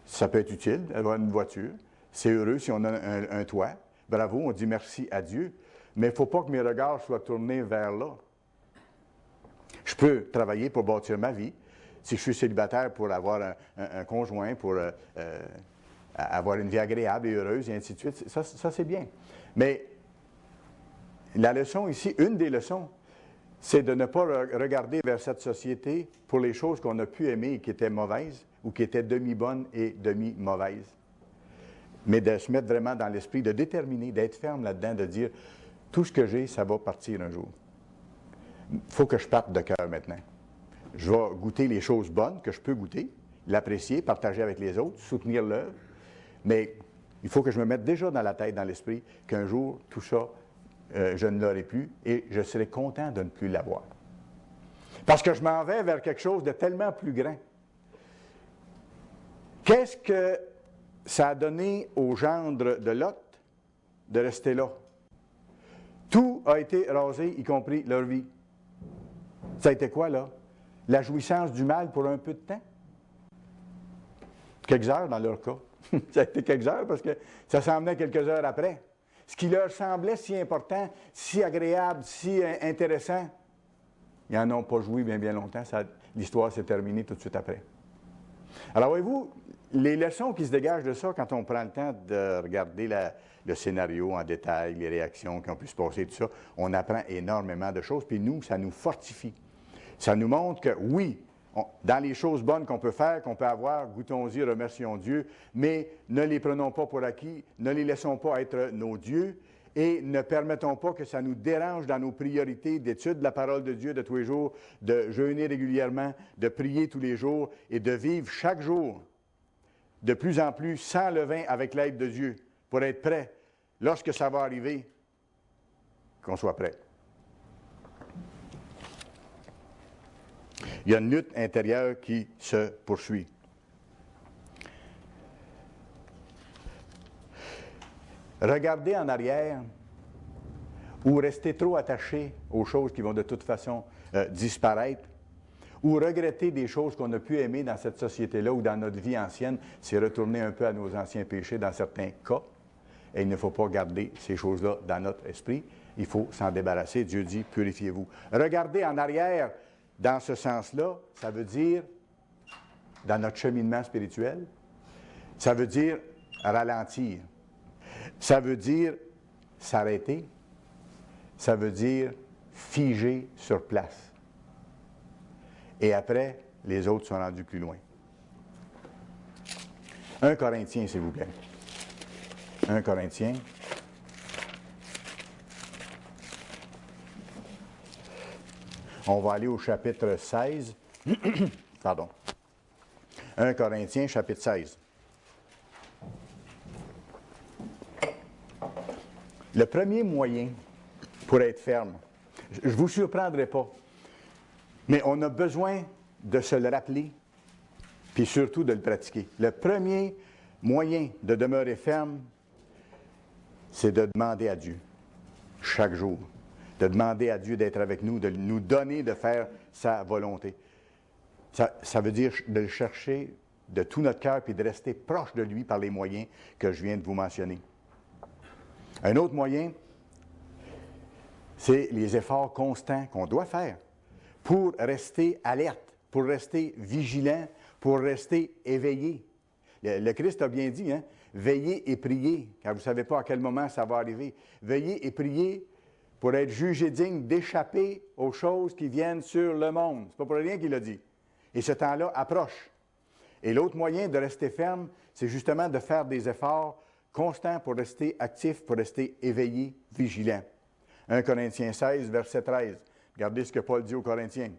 ça peut être utile d'avoir une voiture. C'est heureux si on a un toit. Bravo, on dit merci à Dieu. Mais il ne faut pas que mes regards soient tournés vers là. Je peux travailler pour bâtir ma vie. Si je suis célibataire, pour avoir un conjoint, pour avoir une vie agréable et heureuse, et ainsi de suite. Ça c'est bien. Mais la leçon ici, une des leçons, c'est de ne pas regarder vers cette société pour les choses qu'on a pu aimer et qui étaient mauvaises ou qui étaient demi-bonnes et demi-mauvaises. Mais de se mettre vraiment dans l'esprit, de déterminer, d'être ferme là-dedans, de dire tout ce que j'ai, ça va partir un jour. Il faut que je parte de cœur maintenant. Je vais goûter les choses bonnes que je peux goûter, l'apprécier, partager avec les autres, soutenir l'œuvre, mais il faut que je me mette déjà dans la tête, dans l'esprit, qu'un jour, tout ça, je ne l'aurai plus et je serai content de ne plus l'avoir. Parce que je m'en vais vers quelque chose de tellement plus grand. Qu'est-ce que ça a donné aux gendres de Lot de rester là? Tout a été rasé, y compris leur vie. Ça a été quoi, là? La jouissance du mal pour un peu de temps? Quelques heures dans leur cas. Ça a été quelques heures parce que ça s'en venait quelques heures après. Ce qui leur semblait si important, si agréable, si intéressant, ils n'en ont pas joué bien, bien longtemps. L'histoire s'est terminée tout de suite après. Alors, voyez-vous, les leçons qui se dégagent de ça, quand on prend le temps de regarder le scénario en détail, les réactions qui ont pu se passer, tout ça, on apprend énormément de choses, puis nous, ça nous fortifie. Ça nous montre que, oui, dans les choses bonnes qu'on peut faire, qu'on peut avoir, goûtons-y, remercions Dieu, mais ne les prenons pas pour acquis, ne les laissons pas être nos dieux et ne permettons pas que ça nous dérange dans nos priorités d'étude de la parole de Dieu de tous les jours, de jeûner régulièrement, de prier tous les jours et de vivre chaque jour de plus en plus sans levain avec l'aide de Dieu pour être prêt, lorsque ça va arriver, qu'on soit prêt. Il y a une lutte intérieure qui se poursuit. Regarder en arrière ou rester trop attaché aux choses qui vont de toute façon disparaître ou regretter des choses qu'on a pu aimer dans cette société-là ou dans notre vie ancienne, c'est retourner un peu à nos anciens péchés dans certains cas. Et il ne faut pas garder ces choses-là dans notre esprit. Il faut s'en débarrasser. Dieu dit, purifiez-vous. Regarder en arrière dans ce sens-là, ça veut dire, dans notre cheminement spirituel, ça veut dire ralentir. Ça veut dire s'arrêter. Ça veut dire figer sur place. Et après, les autres sont rendus plus loin. 1 Corinthiens, s'il vous plaît. 1 Corinthiens. On va aller au chapitre 16. Pardon. 1 Corinthiens, chapitre 16. Le premier moyen pour être ferme, je ne vous surprendrai pas, mais on a besoin de se le rappeler, puis surtout de le pratiquer. Le premier moyen de demeurer ferme, c'est de demander à Dieu, chaque jour, de demander à Dieu d'être avec nous, de nous donner de faire sa volonté. Ça veut dire de le chercher de tout notre cœur, puis de rester proche de lui par les moyens que je viens de vous mentionner. Un autre moyen, c'est les efforts constants qu'on doit faire pour rester alerte, pour rester vigilant, pour rester éveillé. Le Christ a bien dit, hein, veillez et priez, car vous ne savez pas à quel moment ça va arriver. Veillez et priez pour être jugé digne d'échapper aux choses qui viennent sur le monde. Ce n'est pas pour rien qu'il l'a dit. Et ce temps-là approche. Et l'autre moyen de rester ferme, c'est justement de faire des efforts constants pour rester actif, pour rester éveillé, vigilant. 1 Corinthiens 16, verset 13. Regardez ce que Paul dit aux Corinthiens.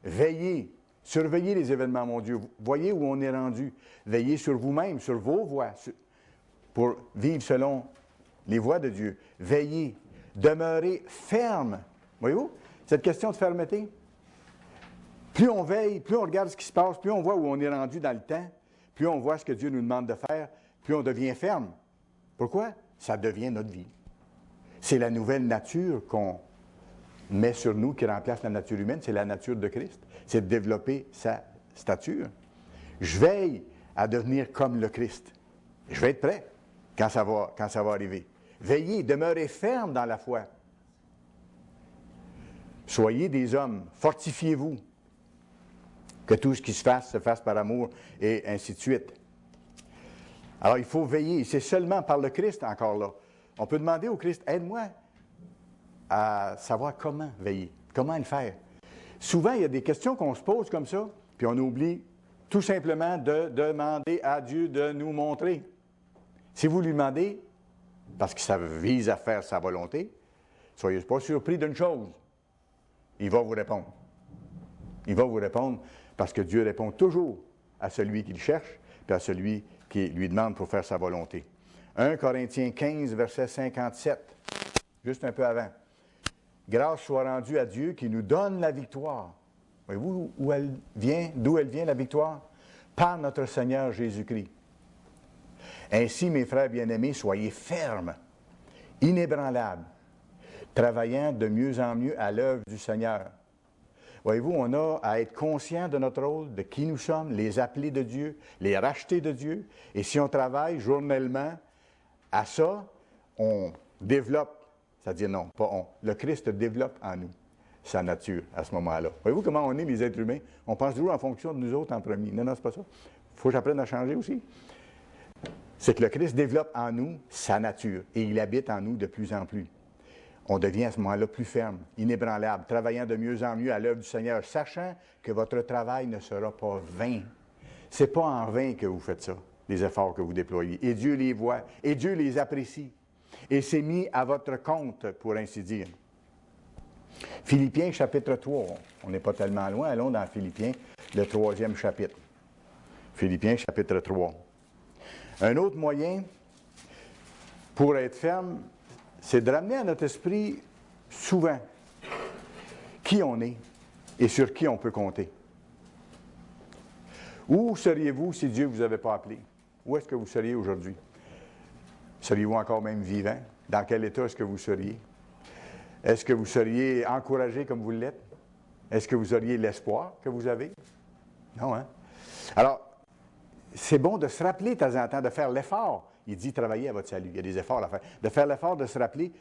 Veillez, surveillez les événements, mon Dieu. Voyez où on est rendu. Veillez sur vous-même, sur vos voies, pour vivre selon les voies de Dieu. Veillez, demeurez ferme. Voyez-vous, cette question de fermeté, plus on veille, plus on regarde ce qui se passe, plus on voit où on est rendu dans le temps, plus on voit ce que Dieu nous demande de faire, plus on devient ferme. Pourquoi? Ça devient notre vie. C'est la nouvelle nature qu'on met sur nous qui remplace la nature humaine, c'est la nature de Christ. C'est de développer sa stature. Je veille à devenir comme le Christ. Je vais être prêt quand ça va arriver. Veillez, demeurez ferme dans la foi. Soyez des hommes, fortifiez-vous. Que tout ce qui se fasse par amour, et ainsi de suite. Alors, il faut veiller. C'est seulement par le Christ encore là. On peut demander au Christ, aide-moi à savoir comment veiller. Comment le faire? Souvent, il y a des questions qu'on se pose comme ça, puis on oublie tout simplement de demander à Dieu de nous montrer. Si vous lui demandez, parce que ça vise à faire sa volonté, soyez pas surpris d'une chose. Il va vous répondre. Il va vous répondre parce que Dieu répond toujours à celui qui le cherche, puis à celui qui lui demande pour faire sa volonté. 1 Corinthiens 15, verset 57, juste un peu avant. Grâce soit rendue à Dieu qui nous donne la victoire. Voyez-vous d'où elle vient la victoire? Par notre Seigneur Jésus-Christ. Ainsi, mes frères bien-aimés, soyez fermes, inébranlables, travaillant de mieux en mieux à l'œuvre du Seigneur. Voyez-vous, on a à être conscient de notre rôle, de qui nous sommes, les appelés de Dieu, les rachetés de Dieu. Et si on travaille journellement à ça, on développe, c'est-à-dire non, pas on, le Christ développe en nous sa nature à ce moment-là. Voyez-vous comment on est, les êtres humains? On pense toujours en fonction de nous autres en premier. Non, non, c'est pas ça. Il faut que j'apprenne à changer aussi. C'est que le Christ développe en nous sa nature et il habite en nous de plus en plus. On devient à ce moment-là plus ferme, inébranlable, travaillant de mieux en mieux à l'œuvre du Seigneur, sachant que votre travail ne sera pas vain. Ce n'est pas en vain que vous faites ça, les efforts que vous déployez. Et Dieu les voit, et Dieu les apprécie. Et c'est mis à votre compte, pour ainsi dire. Philippiens, chapitre 3. On n'est pas tellement loin, allons dans Philippiens, le 3e chapitre. Philippiens, chapitre 3. Un autre moyen pour être ferme, c'est de ramener à notre esprit souvent qui on est et sur qui on peut compter. Où seriez-vous si Dieu ne vous avait pas appelé? Où est-ce que vous seriez aujourd'hui? Seriez-vous encore même vivant? Dans quel état est-ce que vous seriez? Est-ce que vous seriez encouragé comme vous l'êtes? Est-ce que vous auriez l'espoir que vous avez? Non, hein? Alors, c'est bon de se rappeler de temps en temps, de faire l'effort. Il dit travailler à votre salut. Il y a des efforts à faire. De faire l'effort de se rappeler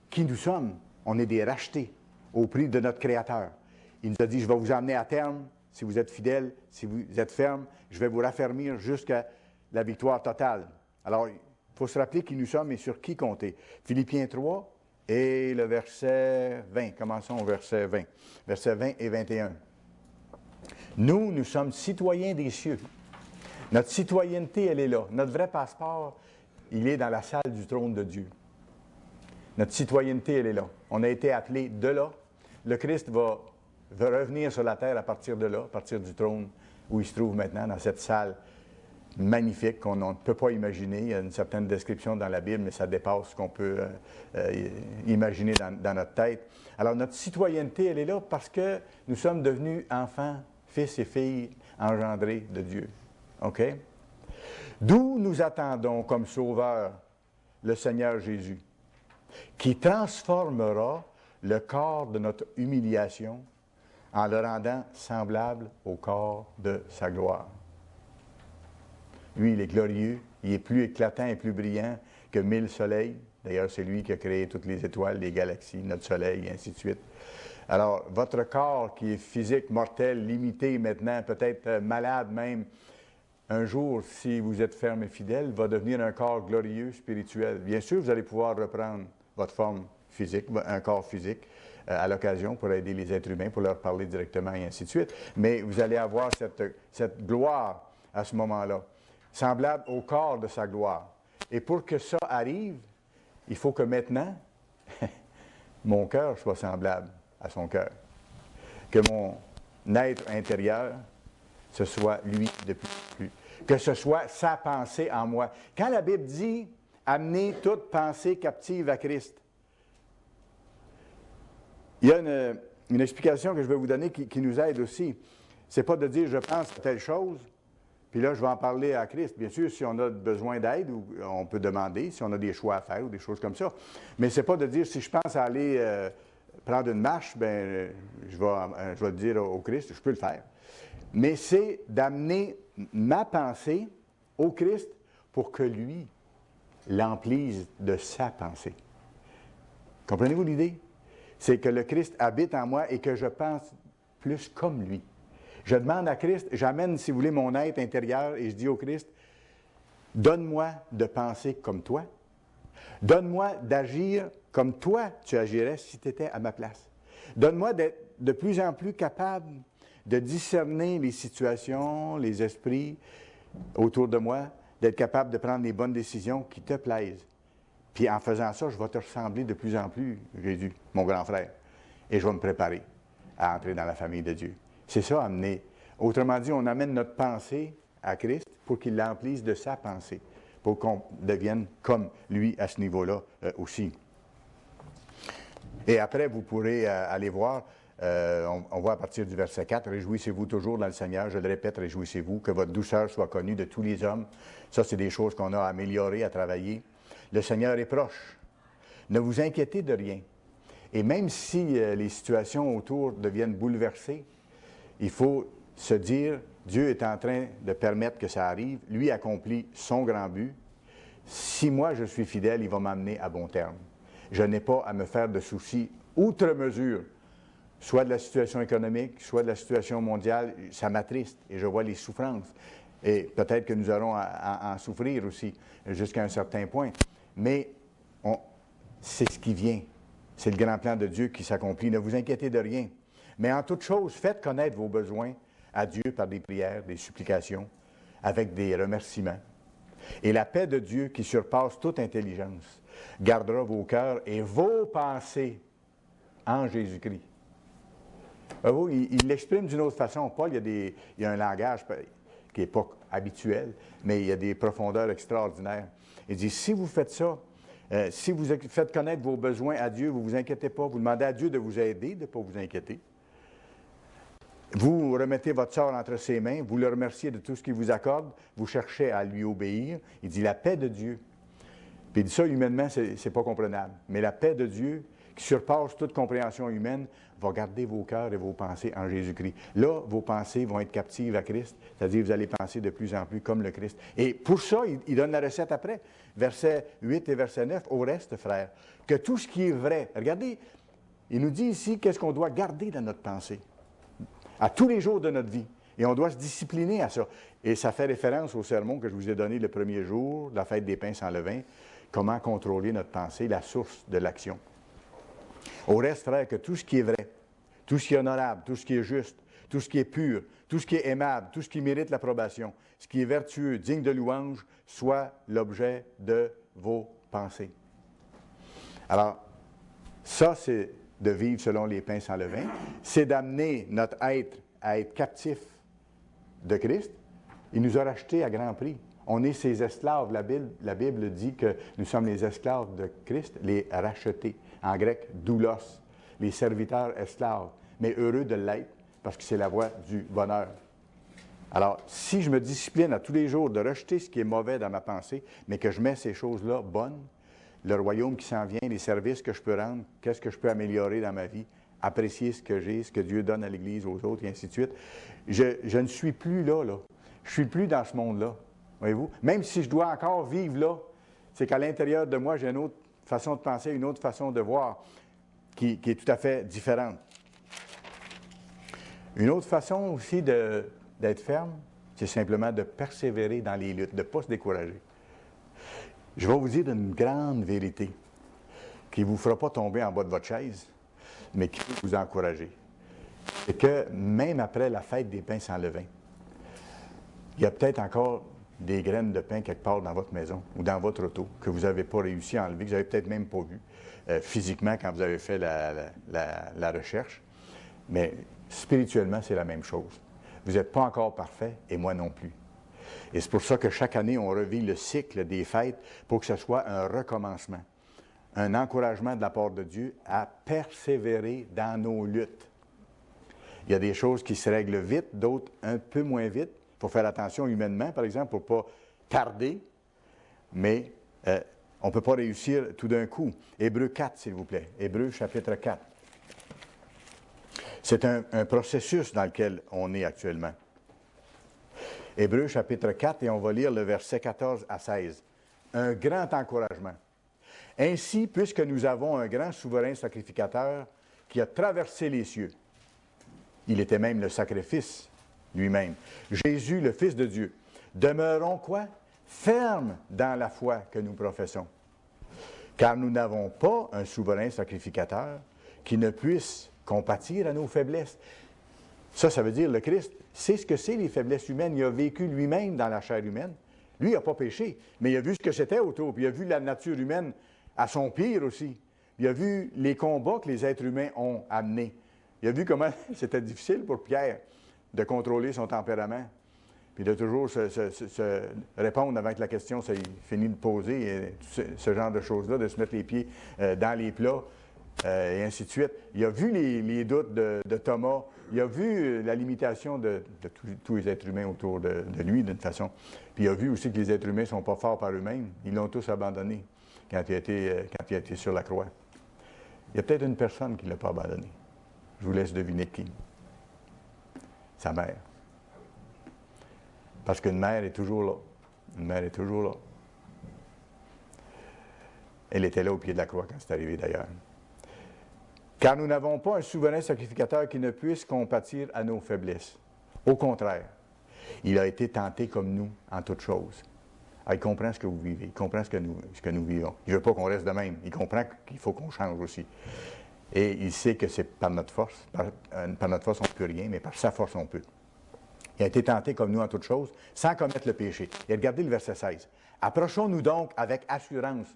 qui nous sommes. On est des rachetés au prix de notre Créateur. Il nous a dit, je vais vous emmener à terme, si vous êtes fidèles, si vous êtes fermes, je vais vous raffermir jusqu'à la victoire totale. Alors, il faut se rappeler qui nous sommes et sur qui compter. Philippiens 3 et le verset 20. Commençons au verset 20. Versets 20 et 21. Nous sommes citoyens des cieux. Notre citoyenneté, elle est là. Notre vrai passeport, il est dans la salle du trône de Dieu. Notre citoyenneté, elle est là. On a été appelés de là. Le Christ va revenir sur la terre à partir de là, à partir du trône où il se trouve maintenant, dans cette salle magnifique qu'on ne peut pas imaginer. Il y a une certaine description dans la Bible, mais ça dépasse ce qu'on peut imaginer dans notre tête. Alors, notre citoyenneté, elle est là parce que nous sommes devenus enfants, fils et filles engendrés de Dieu. OK? D'où nous attendons comme sauveur le Seigneur Jésus, qui transformera le corps de notre humiliation en le rendant semblable au corps de sa gloire. Lui, il est glorieux, il est plus éclatant et plus brillant que 1000 soleils. D'ailleurs, c'est lui qui a créé toutes les étoiles, les galaxies, notre soleil, et ainsi de suite. Alors, votre corps qui est physique, mortel, limité maintenant, peut-être malade même, un jour, si vous êtes ferme et fidèle, va devenir un corps glorieux, spirituel. Bien sûr, vous allez pouvoir reprendre votre forme physique, un corps physique, à l'occasion pour aider les êtres humains, pour leur parler directement et ainsi de suite. Mais vous allez avoir cette gloire à ce moment-là, semblable au corps de sa gloire. Et pour que ça arrive, il faut que maintenant, mon cœur soit semblable à son cœur. Que mon être intérieur, ce soit lui de plus en plus. Que ce soit sa pensée en moi. Quand la Bible dit « amener toute pensée captive à Christ », il y a une explication que je vais vous donner qui nous aide aussi. Ce n'est pas de dire « je pense à telle chose », puis là, je vais en parler à Christ. Bien sûr, si on a besoin d'aide, on peut demander, si on a des choix à faire ou des choses comme ça. Mais ce n'est pas de dire « si je pense à aller prendre une marche, bien, je vais dire au Christ, je peux le faire ». Mais c'est d'amener ma pensée au Christ pour que lui l'emplise de sa pensée. Comprenez-vous l'idée? C'est que le Christ habite en moi et que je pense plus comme lui. Je demande à Christ, j'amène, si vous voulez, mon être intérieur et je dis au Christ, donne-moi de penser comme toi. Donne-moi d'agir comme toi tu agirais si tu étais à ma place. Donne-moi d'être de plus en plus capable de discerner les situations, les esprits autour de moi, d'être capable de prendre les bonnes décisions qui te plaisent. Puis en faisant ça, je vais te ressembler de plus en plus, Jésus, mon grand frère. Et je vais me préparer à entrer dans la famille de Dieu. C'est ça, amener. Autrement dit, on amène notre pensée à Christ pour qu'il l'emplisse de sa pensée, pour qu'on devienne comme lui à ce niveau-là aussi. Et après, vous pourrez aller voir, on voit à partir du verset 4, « Réjouissez-vous toujours dans le Seigneur. Je le répète, réjouissez-vous, que votre douceur soit connue de tous les hommes. » Ça, c'est des choses qu'on a à améliorer, à travailler. Le Seigneur est proche. Ne vous inquiétez de rien. Et même si les situations autour deviennent bouleversées, il faut se dire, Dieu est en train de permettre que ça arrive. Lui accomplit son grand but. Si moi je suis fidèle, il va m'amener à bon terme. Je n'ai pas à me faire de soucis outre mesure, soit de la situation économique, soit de la situation mondiale. Ça m'attriste et je vois les souffrances. Et peut-être que nous aurons à en souffrir aussi, jusqu'à un certain point. Mais c'est ce qui vient. C'est le grand plan de Dieu qui s'accomplit. Ne vous inquiétez de rien. Mais en toute chose, faites connaître vos besoins à Dieu par des prières, des supplications, avec des remerciements. Et la paix de Dieu, qui surpasse toute intelligence, gardera vos cœurs et vos pensées en Jésus-Christ. Il l'exprime d'une autre façon. Paul, il y a un langage qui n'est pas habituel, mais il y a des profondeurs extraordinaires. Il dit, si vous faites ça, si vous faites connaître vos besoins à Dieu, vous ne vous inquiétez pas, vous demandez à Dieu de vous aider, de ne pas vous inquiéter. Vous remettez votre sort entre ses mains, vous le remerciez de tout ce qu'il vous accorde, vous cherchez à lui obéir. Il dit la paix de Dieu. Puis il dit ça humainement, c'est pas comprenable. Mais la paix de Dieu, qui surpasse toute compréhension humaine, va garder vos cœurs et vos pensées en Jésus-Christ. Là, vos pensées vont être captives à Christ, c'est-à-dire vous allez penser de plus en plus comme le Christ. Et pour ça, il donne la recette après, versets 8 et verset 9, « Au reste, frères, que tout ce qui est vrai... » Regardez, il nous dit ici qu'est-ce qu'on doit garder dans notre pensée, à tous les jours de notre vie. Et on doit se discipliner à ça. Et ça fait référence au sermon que je vous ai donné le premier jour, la fête des pains sans levain, comment contrôler notre pensée, la source de l'action. Au reste, frère, que tout ce qui est vrai, tout ce qui est honorable, tout ce qui est juste, tout ce qui est pur, tout ce qui est aimable, tout ce qui mérite l'approbation, ce qui est vertueux, digne de louange, soit l'objet de vos pensées. Alors, ça, c'est de vivre selon les pains sans levain. C'est d'amener notre être à être captif de Christ. Il nous a rachetés à grand prix. On est ses esclaves. La Bible dit que nous sommes les esclaves de Christ, les rachetés. En grec, doulos, les serviteurs esclaves, mais heureux de l'être, parce que c'est la voie du bonheur. Alors, si je me discipline à tous les jours de rejeter ce qui est mauvais dans ma pensée, mais que je mets ces choses-là bonnes, le royaume qui s'en vient, les services que je peux rendre, qu'est-ce que je peux améliorer dans ma vie, apprécier ce que j'ai, ce que Dieu donne à l'Église, aux autres, et ainsi de suite, je ne suis plus là. Je ne suis plus dans ce monde-là, voyez-vous. Même si je dois encore vivre là, c'est qu'à l'intérieur de moi, j'ai une autre façon de penser, une autre façon de voir qui est tout à fait différente. Une autre façon aussi d'être ferme, c'est simplement de persévérer dans les luttes, de ne pas se décourager. Je vais vous dire une grande vérité qui ne vous fera pas tomber en bas de votre chaise, mais qui peut vous encourager. C'est que même après la fête des pains sans levain, il y a peut-être encore des graines de pain quelque part dans votre maison ou dans votre auto que vous n'avez pas réussi à enlever, que vous n'avez peut-être même pas vu physiquement quand vous avez fait la recherche. Mais spirituellement, c'est la même chose. Vous n'êtes pas encore parfait et moi non plus. Et c'est pour ça que chaque année, on revit le cycle des fêtes pour que ce soit un recommencement, un encouragement de la part de Dieu à persévérer dans nos luttes. Il y a des choses qui se règlent vite, d'autres un peu moins vite. Il faut faire attention humainement, par exemple, pour ne pas tarder, mais on ne peut pas réussir tout d'un coup. Hébreux 4, s'il vous plaît. Hébreux chapitre 4. C'est un processus dans lequel on est actuellement. Hébreux chapitre 4, et on va lire le verset 14 à 16. Un grand encouragement. Ainsi, puisque nous avons un grand souverain sacrificateur qui a traversé les cieux, il était même le sacrifice lui-même, Jésus, le Fils de Dieu, demeurons quoi? Fermes dans la foi que nous professons. Car nous n'avons pas un souverain sacrificateur qui ne puisse compatir à nos faiblesses. Ça veut dire le Christ sait ce que c'est les faiblesses humaines. Il a vécu lui-même dans la chair humaine. Lui, il n'a pas péché, mais il a vu ce que c'était autour, puis il a vu la nature humaine à son pire aussi. Il a vu les combats que les êtres humains ont amenés. Il a vu comment c'était difficile pour Pierre de contrôler son tempérament, puis de toujours se répondre avant que la question soit finie de poser, ce genre de choses-là, de se mettre les pieds dans les plats, et ainsi de suite. Il a vu les doutes de Thomas. Il a vu la limitation de tous les êtres humains autour de lui, d'une façon. Puis il a vu aussi que les êtres humains ne sont pas forts par eux-mêmes. Ils l'ont tous abandonné quand il a été sur la croix. Il y a peut-être une personne qui ne l'a pas abandonné. Je vous laisse deviner qui. Sa mère. Parce qu'une mère est toujours là. Une mère est toujours là. Elle était là au pied de la croix quand c'est arrivé d'ailleurs. Car nous n'avons pas un souverain sacrificateur qui ne puisse compatir à nos faiblesses. Au contraire, il a été tenté comme nous en toutes choses. Ah, il comprend ce que vous vivez, il comprend ce que nous vivons. Il ne veut pas qu'on reste de même, il comprend qu'il faut qu'on change aussi. Et il sait que c'est par notre force. Par notre force, on ne peut rien, mais par sa force, on peut. Il a été tenté comme nous en toutes choses, sans commettre le péché. Et regardez le verset 16. Approchons-nous donc avec assurance.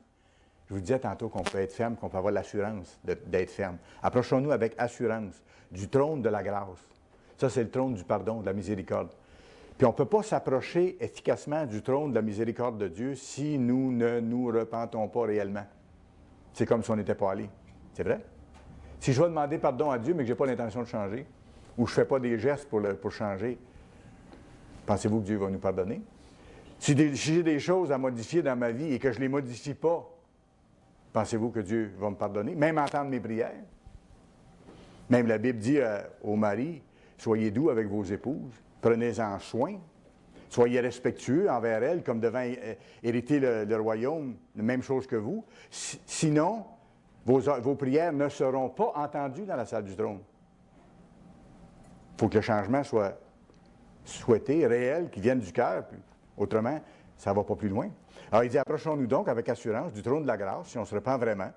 Je vous disais tantôt qu'on peut être ferme, qu'on peut avoir l'assurance d'être ferme. Approchons-nous avec assurance du trône de la grâce. Ça, c'est le trône du pardon, de la miséricorde. Puis on ne peut pas s'approcher efficacement du trône de la miséricorde de Dieu si nous ne nous repentons pas réellement. C'est comme si on n'était pas allé. C'est vrai? Si je vais demander pardon à Dieu, mais que je n'ai pas l'intention de changer, ou je ne fais pas des gestes pour changer, pensez-vous que Dieu va nous pardonner? Si j'ai des choses à modifier dans ma vie et que je ne les modifie pas, pensez-vous que Dieu va me pardonner? Même entendre mes prières. Même la Bible dit aux maris, soyez doux avec vos épouses, prenez-en soin, soyez respectueux envers elles comme devant hériter le royaume, la même chose que vous. Sinon, vos prières ne seront pas entendues dans la salle du trône. Il faut que le changement soit souhaité, réel, qui vienne du cœur. Autrement, ça ne va pas plus loin. Alors, il dit, approchons-nous donc avec assurance du trône de la grâce, si on se repent vraiment,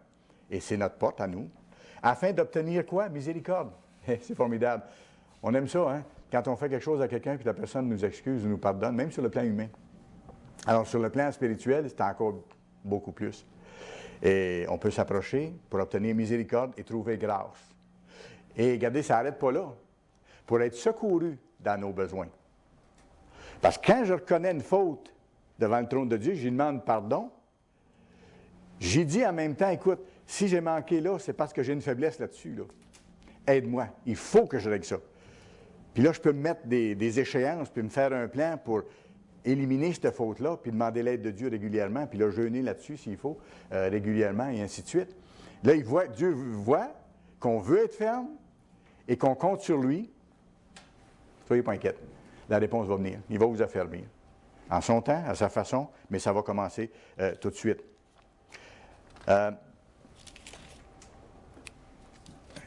et c'est notre porte à nous, afin d'obtenir quoi? Miséricorde. C'est formidable. On aime ça, hein? Quand on fait quelque chose à quelqu'un, puis la personne nous excuse ou nous pardonne, même sur le plan humain. Alors, sur le plan spirituel, c'est encore beaucoup plus. Et on peut s'approcher pour obtenir miséricorde et trouver grâce. Et regardez, ça n'arrête pas là. Pour être secouru dans nos besoins. Parce que quand je reconnais une faute devant le trône de Dieu, je lui demande pardon, j'ai dit en même temps, écoute, si j'ai manqué là, c'est parce que j'ai une faiblesse là-dessus. Là. Aide-moi, il faut que je règle ça. Puis là, je peux me mettre des échéances, puis me faire un plan pour éliminer cette faute-là, puis demander l'aide de Dieu régulièrement, puis là, jeûner là-dessus s'il faut, régulièrement, et ainsi de suite. Là, Dieu voit qu'on veut être ferme et qu'on compte sur lui. Soyez pas inquiets. La réponse va venir. Il va vous affermir. En son temps, à sa façon, mais ça va commencer tout de suite.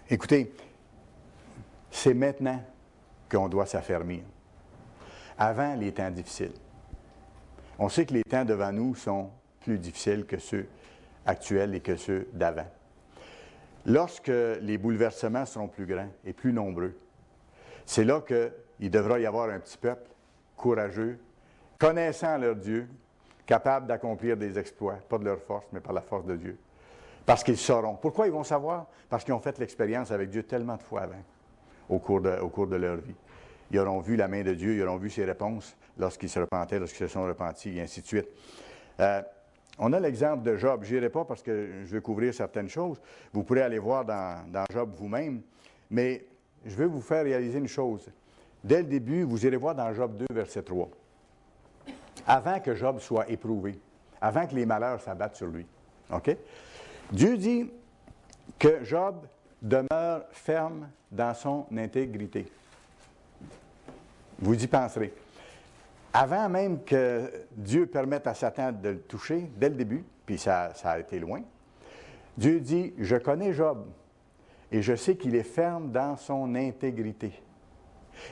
Écoutez, c'est maintenant qu'on doit s'affermir. Avant les temps difficiles. On sait que les temps devant nous sont plus difficiles que ceux actuels et que ceux d'avant. Lorsque les bouleversements seront plus grands et plus nombreux, c'est là qu'il devra y avoir un petit peuple courageux, connaissant leur Dieu, capable d'accomplir des exploits, pas de leur force, mais par la force de Dieu. Parce qu'ils sauront. Pourquoi ils vont savoir? Parce qu'ils ont fait l'expérience avec Dieu tellement de fois avant, au cours de leur vie. Ils auront vu la main de Dieu, ils auront vu ses réponses lorsqu'ils se repentaient, lorsqu'ils se sont repentis, et ainsi de suite. On a l'exemple de Job. Je n'irai pas parce que je veux couvrir certaines choses. Vous pourrez aller voir dans Job vous-même. Mais je veux vous faire réaliser une chose. Dès le début, vous irez voir dans Job 2, verset 3. Avant que Job soit éprouvé, avant que les malheurs s'abattent sur lui. OK? Dieu dit que Job demeure ferme dans son intégrité. Vous y penserez. Avant même que Dieu permette à Satan de le toucher, dès le début, puis ça a été loin, Dieu dit, je connais Job et je sais qu'il est ferme dans son intégrité.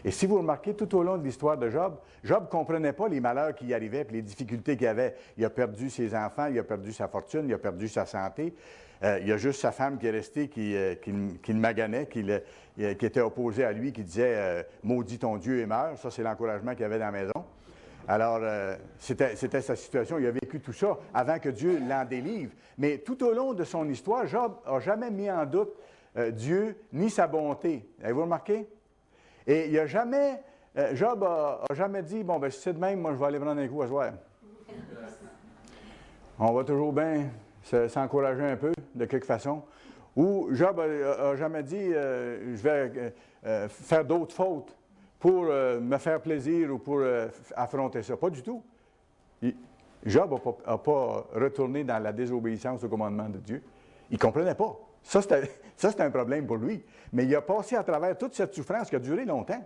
Et si vous remarquez, tout au long de l'histoire de Job, Job ne comprenait pas les malheurs qui y arrivaient et les difficultés qu'il avait. Il a perdu ses enfants, il a perdu sa fortune, il a perdu sa santé. Il y a juste sa femme qui est restée, qui le maganait, qui était opposée à lui, qui disait « Maudit ton Dieu et meurs ». Ça, c'est l'encouragement qu'il y avait dans la maison. Alors, c'était sa situation. Il a vécu tout ça avant que Dieu l'en délivre. Mais tout au long de son histoire, Job n'a jamais mis en doute Dieu ni sa bonté. Avez-vous remarqué? Et il n'a jamais, Job n'a jamais dit « Bon, ben si c'est de même, moi, je vais aller prendre un coup à soir. » On va toujours bien s'encourager un peu, de quelque façon. Ou Job n'a jamais dit je vais faire d'autres fautes pour me faire plaisir ou pour affronter ça. Pas du tout. Job n'a pas retourné dans la désobéissance au commandement de Dieu. Il ne comprenait pas. Ça, c'était un problème pour lui. Mais il a passé à travers toute cette souffrance qui a duré longtemps.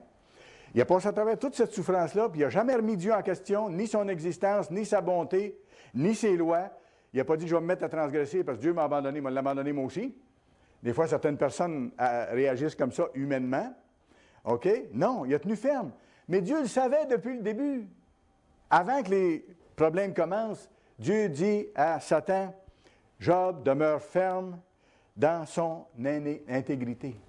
Il a passé à travers toute cette souffrance-là, puis il n'a jamais remis Dieu en question, ni son existence, ni sa bonté, ni ses lois. Il n'a pas dit « je vais me mettre à transgresser parce que Dieu m'a abandonné, il m'a abandonné moi aussi ». Des fois, certaines personnes réagissent comme ça humainement. OK? Non, il a tenu ferme. Mais Dieu le savait depuis le début. Avant que les problèmes commencent, Dieu dit à Satan « Job demeure ferme dans son intégrité ».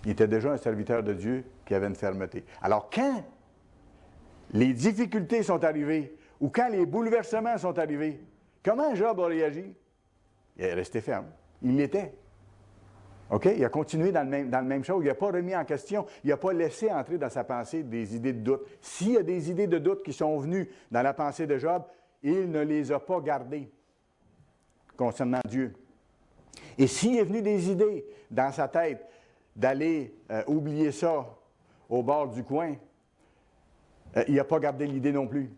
Il était déjà un serviteur de Dieu qui avait une fermeté. Alors, quand les difficultés sont arrivées, ou quand les bouleversements sont arrivés, comment Job a réagi? Il est resté ferme. Il l'était. OK? Il a continué dans le même chose. Il n'a pas remis en question. Il n'a pas laissé entrer dans sa pensée des idées de doute. S'il y a des idées de doute qui sont venues dans la pensée de Job, il ne les a pas gardées concernant Dieu. Et s'il est venu des idées dans sa tête d'aller oublier ça au bord du coin, il n'a pas gardé l'idée non plus.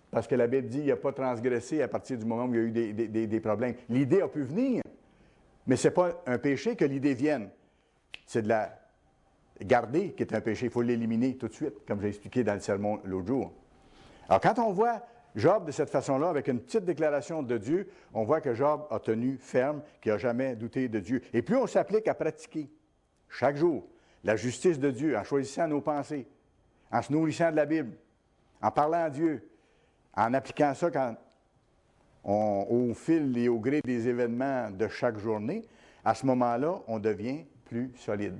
Parce que la Bible dit qu'il n'a pas transgressé à partir du moment où il y a eu des problèmes. L'idée a pu venir, mais ce n'est pas un péché que l'idée vienne. C'est de la garder qui est un péché. Il faut l'éliminer tout de suite, comme j'ai expliqué dans le sermon l'autre jour. Alors, quand on voit Job de cette façon-là, avec une petite déclaration de Dieu, on voit que Job a tenu ferme, qu'il n'a jamais douté de Dieu. Et plus on s'applique à pratiquer, chaque jour, la justice de Dieu, en choisissant nos pensées, en se nourrissant de la Bible, en parlant à Dieu, en appliquant ça au fil et au gré des événements de chaque journée, à ce moment-là, on devient plus solide.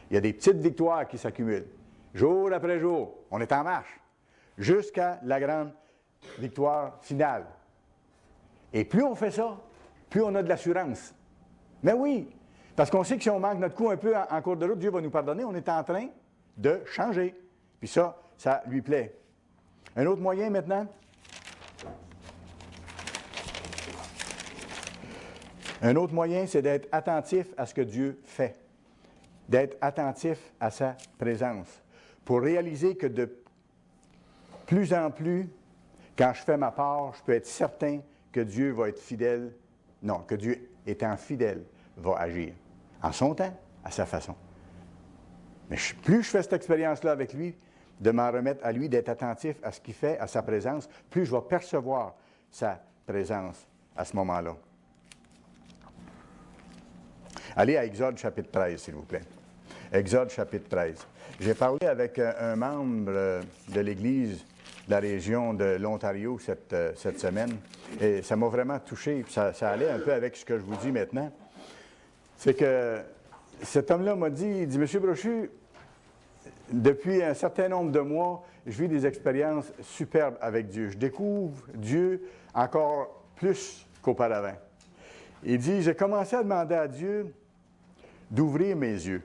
Il y a des petites victoires qui s'accumulent. Jour après jour, on est en marche, jusqu'à la grande victoire finale. Et plus on fait ça, plus on a de l'assurance. Mais oui, parce qu'on sait que si on manque notre coup un peu en cours de route, Dieu va nous pardonner, on est en train de changer. Puis ça lui plaît. Un autre moyen maintenant? Un autre moyen, c'est d'être attentif à ce que Dieu fait. D'être attentif à sa présence. Pour réaliser que de plus en plus, quand je fais ma part, je peux être certain que Dieu va être fidèle. Non, que Dieu, étant fidèle, va agir. En son temps, à sa façon. Mais plus je fais cette expérience-là avec lui, de m'en remettre à lui, d'être attentif à ce qu'il fait, à sa présence, plus je vais percevoir sa présence à ce moment-là. Allez à Exode chapitre 13, s'il vous plaît. Exode chapitre 13. J'ai parlé avec un membre de l'Église de la région de l'Ontario cette semaine, et ça m'a vraiment touché, ça allait un peu avec ce que je vous dis maintenant. C'est que cet homme-là m'a dit, il dit, « Monsieur Brochu, depuis un certain nombre de mois, je vis des expériences superbes avec Dieu. Je découvre Dieu encore plus qu'auparavant. » Il dit, « J'ai commencé à demander à Dieu d'ouvrir mes yeux,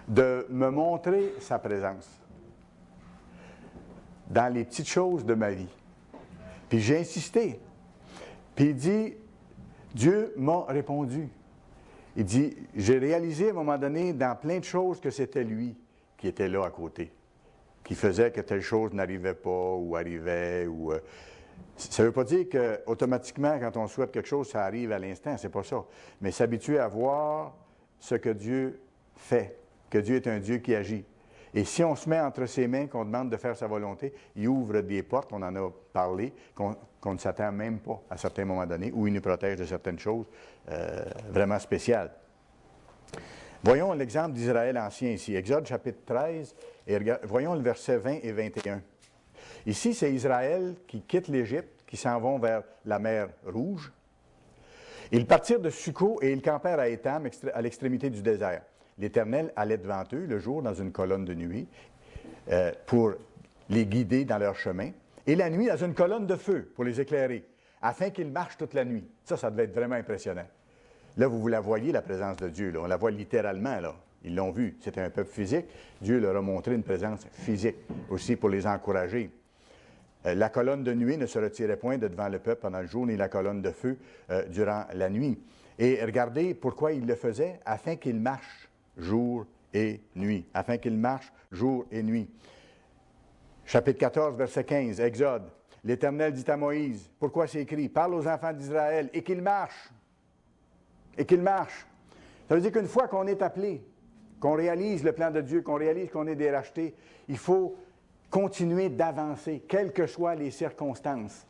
de me montrer sa présence dans les petites choses de ma vie. » Puis j'ai insisté. Puis il dit, Dieu m'a répondu. Il dit, j'ai réalisé à un moment donné dans plein de choses que c'était lui qui était là à côté, qui faisait que telle chose n'arrivait pas ou arrivait. Ça ne veut pas dire qu'automatiquement, quand on souhaite quelque chose, ça arrive à l'instant, c'est pas ça. Mais s'habituer à voir ce que Dieu fait, que Dieu est un Dieu qui agit. Et si on se met entre ses mains, qu'on demande de faire sa volonté, il ouvre des portes, on en a parlé, qu'on ne s'attend même pas à certains moments donnés, ou il nous protège de certaines choses vraiment spéciales. Voyons l'exemple d'Israël ancien ici. Exode chapitre 13, et voyons le verset 20 et 21. Ici, c'est Israël qui quitte l'Égypte, qui s'en vont vers la mer Rouge. Ils partirent de Succo et ils campèrent à Étam, à l'extrémité du désert. L'Éternel allait devant eux le jour dans une colonne de nuit pour les guider dans leur chemin, et la nuit dans une colonne de feu pour les éclairer, afin qu'ils marchent toute la nuit. Ça devait être vraiment impressionnant. Là, vous la voyez, la présence de Dieu. Là. On la voit littéralement. Là. Ils l'ont vu. C'était un peuple physique. Dieu leur a montré une présence physique aussi pour les encourager. La colonne de nuée ne se retirait point de devant le peuple pendant le jour, ni la colonne de feu durant la nuit. Et regardez pourquoi il le faisait, afin qu'il marche jour et nuit. Afin qu'il marche jour et nuit. Chapitre 14, verset 15, Exode. L'Éternel dit à Moïse, pourquoi c'est écrit, parle aux enfants d'Israël, et qu'ils marchent. Et qu'ils marchent. Ça veut dire qu'une fois qu'on est appelé, qu'on réalise le plan de Dieu, qu'on réalise qu'on est des rachetés, il faut continuer d'avancer, quelles que soient les circonstances.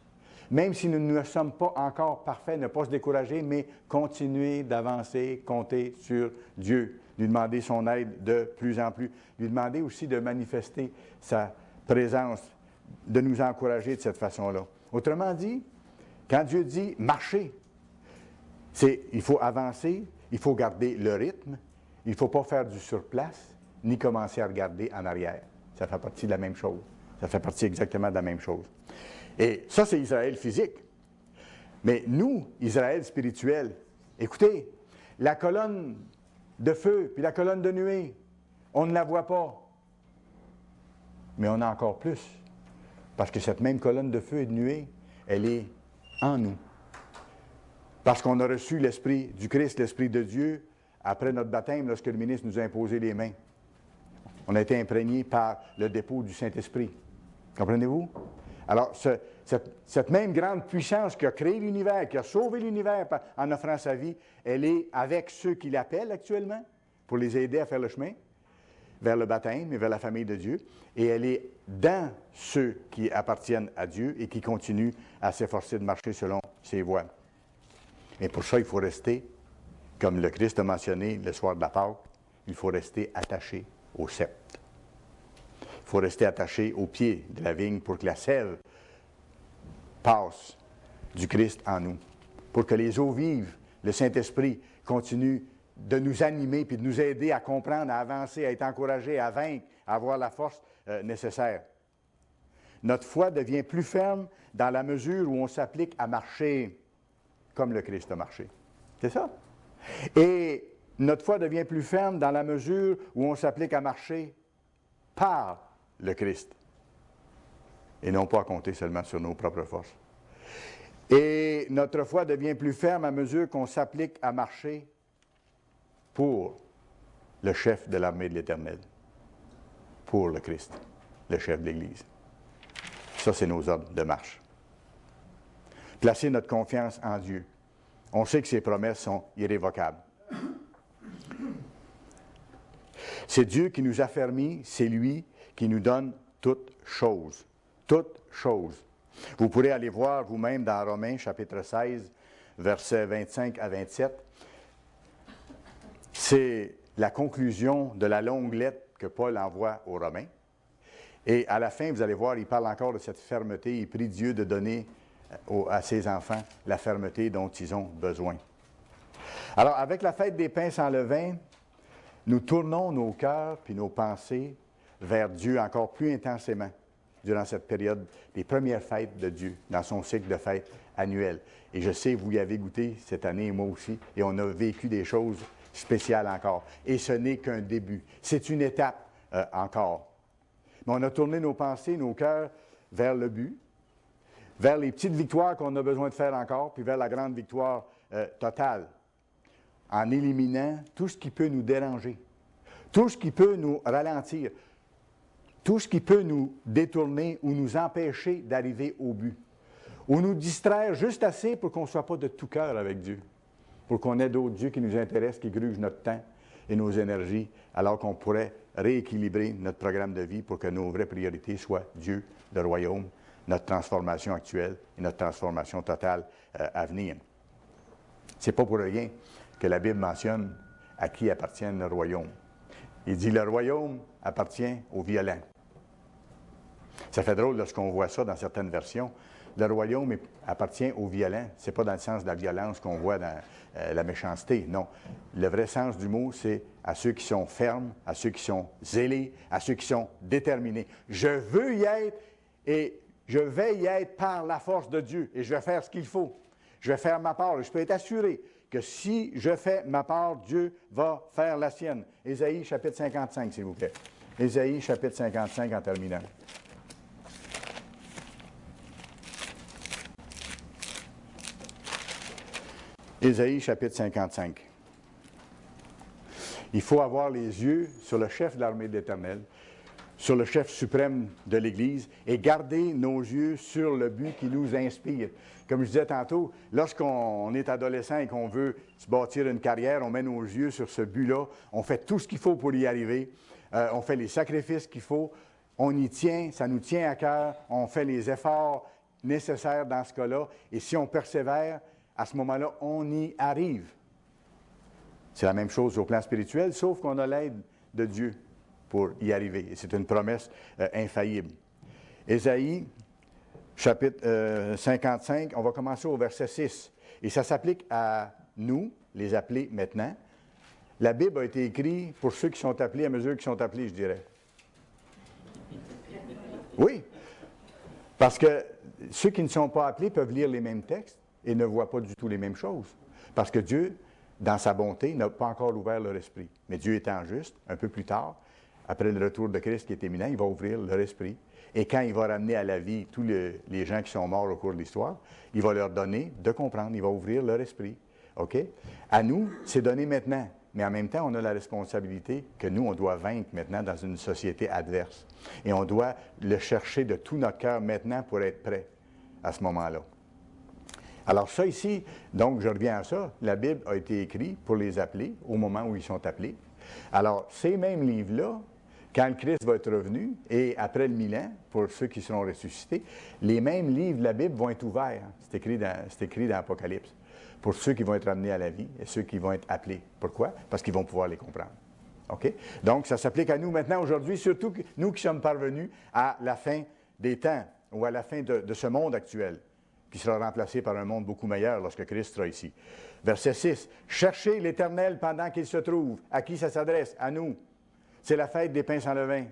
Même si nous ne sommes pas encore parfaits, ne pas se décourager, mais continuer d'avancer, compter sur Dieu, lui demander son aide de plus en plus, lui demander aussi de manifester sa présence, de nous encourager de cette façon-là. Autrement dit, quand Dieu dit « marcher », il faut avancer, il faut garder le rythme, il ne faut pas faire du surplace, ni commencer à regarder en arrière. Ça fait partie de la même chose. Ça fait partie exactement de la même chose. Et ça, c'est Israël physique. Mais nous, Israël spirituel, écoutez, la colonne de feu puis la colonne de nuée, on ne la voit pas. Mais on a encore plus. Parce que cette même colonne de feu et de nuée, elle est en nous. Parce qu'on a reçu l'Esprit du Christ, l'Esprit de Dieu, après notre baptême, lorsque le ministre nous a imposé les mains. On a été imprégnés par le dépôt du Saint-Esprit. Comprenez-vous? Alors, cette même grande puissance qui a créé l'univers, qui a sauvé l'univers en offrant sa vie, elle est avec ceux qui l'appellent actuellement pour les aider à faire le chemin vers le baptême et vers la famille de Dieu. Et elle est dans ceux qui appartiennent à Dieu et qui continuent à s'efforcer de marcher selon ses voies. Et pour ça, il faut rester, comme le Christ a mentionné le soir de la Pâque, il faut rester attaché au sceptre. Il faut rester attaché au pied de la vigne pour que la sève passe du Christ en nous. Pour que les eaux vives, le Saint-Esprit, continuent de nous animer puis de nous aider à comprendre, à avancer, à être encouragés, à vaincre, à avoir la force nécessaire. Notre foi devient plus ferme dans la mesure où on s'applique à marcher comme le Christ a marché. C'est ça. Et notre foi devient plus ferme dans la mesure où on s'applique à marcher par le Christ et non pas à compter seulement sur nos propres forces. Et notre foi devient plus ferme à mesure qu'on s'applique à marcher pour le chef de l'armée de l'Éternel, pour le Christ, le chef de l'Église. Ça, c'est nos ordres de marche. Placer notre confiance en Dieu. On sait que ses promesses sont irrévocables. C'est Dieu qui nous affermit, c'est lui qui nous donne toutes choses. Toutes choses. Vous pourrez aller voir vous-même dans Romains, chapitre 16, versets 25 à 27. C'est la conclusion de la longue lettre que Paul envoie aux Romains. Et à la fin, vous allez voir, il parle encore de cette fermeté. Il prie Dieu de donner à ses enfants la fermeté dont ils ont besoin. Alors, avec la fête des pains sans levain, nous tournons nos cœurs puis nos pensées vers Dieu encore plus intensément durant cette période des premières fêtes de Dieu, dans son cycle de fêtes annuelles. Et je sais, vous y avez goûté cette année, moi aussi, et on a vécu des choses spéciales encore. Et ce n'est qu'un début. C'est une étape encore. Mais on a tourné nos pensées, nos cœurs vers le but, vers les petites victoires qu'on a besoin de faire encore, puis vers la grande victoire totale, en éliminant tout ce qui peut nous déranger, tout ce qui peut nous ralentir, tout ce qui peut nous détourner ou nous empêcher d'arriver au but, ou nous distraire juste assez pour qu'on ne soit pas de tout cœur avec Dieu, pour qu'on ait d'autres dieux qui nous intéressent, qui grugent notre temps et nos énergies, alors qu'on pourrait rééquilibrer notre programme de vie pour que nos vraies priorités soient Dieu, le royaume, notre transformation actuelle et notre transformation totale à venir. Ce n'est pas pour rien que la Bible mentionne à qui appartient le royaume. Il dit, le royaume appartient aux violents. Ça fait drôle lorsqu'on voit ça dans certaines versions. Le royaume appartient aux violents. Ce n'est pas dans le sens de la violence qu'on voit dans la méchanceté, non. Le vrai sens du mot, c'est à ceux qui sont fermes, à ceux qui sont zélés, à ceux qui sont déterminés. Je veux y être et je vais y être par la force de Dieu et je vais faire ce qu'il faut. Je vais faire ma part. Je peux être assuré que si je fais ma part, Dieu va faire la sienne. Ésaïe chapitre 55, s'il vous plaît. Ésaïe chapitre 55 en terminant. Ésaïe chapitre 55. Il faut avoir les yeux sur le chef de l'armée de l'Éternel, sur le chef suprême de l'Église, et garder nos yeux sur le but qui nous inspire. Comme je disais tantôt, lorsqu'on est adolescent et qu'on veut se bâtir une carrière, on met nos yeux sur ce but-là, on fait tout ce qu'il faut pour y arriver, on fait les sacrifices qu'il faut, on y tient, ça nous tient à cœur, on fait les efforts nécessaires dans ce cas-là, et si on persévère, à ce moment-là, on y arrive. C'est la même chose au plan spirituel, sauf qu'on a l'aide de Dieu pour y arriver. Et c'est une promesse infaillible. Ésaïe, chapitre 55, on va commencer au verset 6. Et ça s'applique à nous, les appelés maintenant. La Bible a été écrite pour ceux qui sont appelés à mesure qu'ils sont appelés, je dirais. Oui, parce que ceux qui ne sont pas appelés peuvent lire les mêmes textes et ne voient pas du tout les mêmes choses. Parce que Dieu, dans sa bonté, n'a pas encore ouvert leur esprit. Mais Dieu étant juste, un peu plus tard, après le retour de Christ qui est imminent, il va ouvrir leur esprit. Et quand il va ramener à la vie tous les gens qui sont morts au cours de l'histoire, il va leur donner de comprendre, il va ouvrir leur esprit. OK? À nous, c'est donné maintenant. Mais en même temps, on a la responsabilité que nous, on doit vaincre maintenant dans une société adverse. Et on doit le chercher de tout notre cœur maintenant pour être prêt à ce moment-là. Alors ça ici, donc je reviens à ça, la Bible a été écrite pour les appeler au moment où ils sont appelés. Alors ces mêmes livres-là, quand le Christ va être revenu, et après le 1000 ans, pour ceux qui seront ressuscités, les mêmes livres de la Bible vont être ouverts. C'est écrit dans l'Apocalypse. Pour ceux qui vont être amenés à la vie et ceux qui vont être appelés. Pourquoi? Parce qu'ils vont pouvoir les comprendre. OK? Donc ça s'applique à nous maintenant aujourd'hui, surtout nous qui sommes parvenus à la fin des temps ou à la fin de ce monde actuel, qui sera remplacé par un monde beaucoup meilleur lorsque Christ sera ici. Verset 6. « Cherchez l'Éternel pendant qu'il se trouve. » À qui ça s'adresse? À nous. C'est la fête des pains sans levain.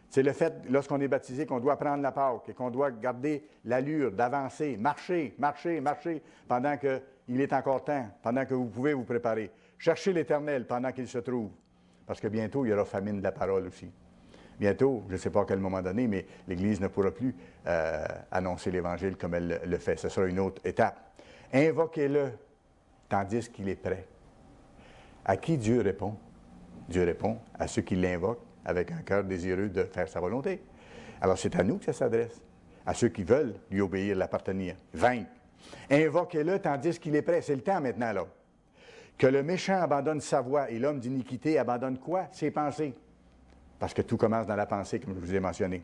C'est le fait, lorsqu'on est baptisé, qu'on doit prendre la Pâque et qu'on doit garder l'allure d'avancer, marcher, pendant qu'il est encore temps, pendant que vous pouvez vous préparer. Cherchez l'Éternel pendant qu'il se trouve. Parce que bientôt, il y aura famine de la parole aussi. Bientôt, je ne sais pas à quel moment donné, mais l'Église ne pourra plus annoncer l'Évangile comme elle le fait. Ce sera une autre étape. Invoquez-le, tandis qu'il est prêt. À qui Dieu répond? Dieu répond à ceux qui l'invoquent avec un cœur désireux de faire sa volonté. Alors, c'est à nous que ça s'adresse, à ceux qui veulent lui obéir, l'appartenir, vaincre. Invoquez-le, tandis qu'il est prêt. C'est le temps maintenant, là. Que le méchant abandonne sa voie et l'homme d'iniquité abandonne quoi? Ses pensées. Parce que tout commence dans la pensée, comme je vous ai mentionné.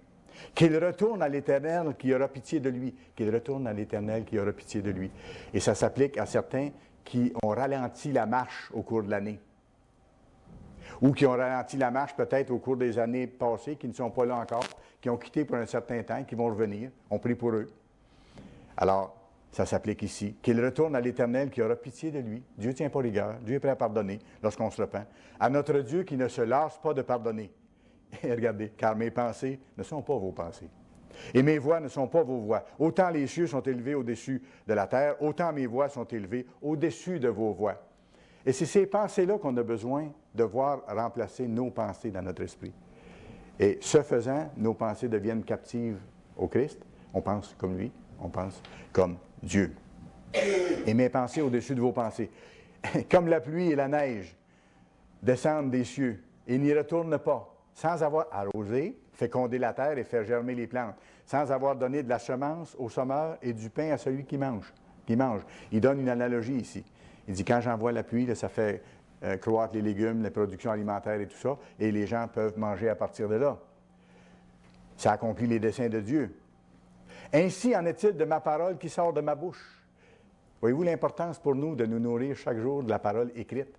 Qu'il retourne à l'Éternel qui aura pitié de lui. Qu'il retourne à l'Éternel qui aura pitié de lui. Et ça s'applique à certains qui ont ralenti la marche au cours de l'année. Ou qui ont ralenti la marche peut-être au cours des années passées, qui ne sont pas là encore, qui ont quitté pour un certain temps, qui vont revenir. On prie pour eux. Alors, ça s'applique ici. Qu'il retourne à l'Éternel qui aura pitié de lui. Dieu ne tient pas rigueur. Dieu est prêt à pardonner lorsqu'on se repent. À notre Dieu qui ne se lasse pas de pardonner. Et regardez, car mes pensées ne sont pas vos pensées. Et mes voies ne sont pas vos voies. Autant les cieux sont élevés au-dessus de la terre, autant mes voies sont élevées au-dessus de vos voies. Et c'est ces pensées-là qu'on a besoin de voir remplacer nos pensées dans notre esprit. Et ce faisant, nos pensées deviennent captives au Christ. On pense comme lui, on pense comme Dieu. Et mes pensées au-dessus de vos pensées. Comme la pluie et la neige descendent des cieux et n'y retournent pas, sans avoir arrosé, fécondé la terre et fait germer les plantes, sans avoir donné de la semence au semeur et du pain à celui qui mange. Il donne une analogie ici. Il dit, quand j'envoie la pluie, là, ça fait croître les légumes, la production alimentaire et tout ça, et les gens peuvent manger à partir de là. Ça accomplit les desseins de Dieu. Ainsi en est-il de ma parole qui sort de ma bouche. Voyez-vous l'importance pour nous de nous nourrir chaque jour de la parole écrite?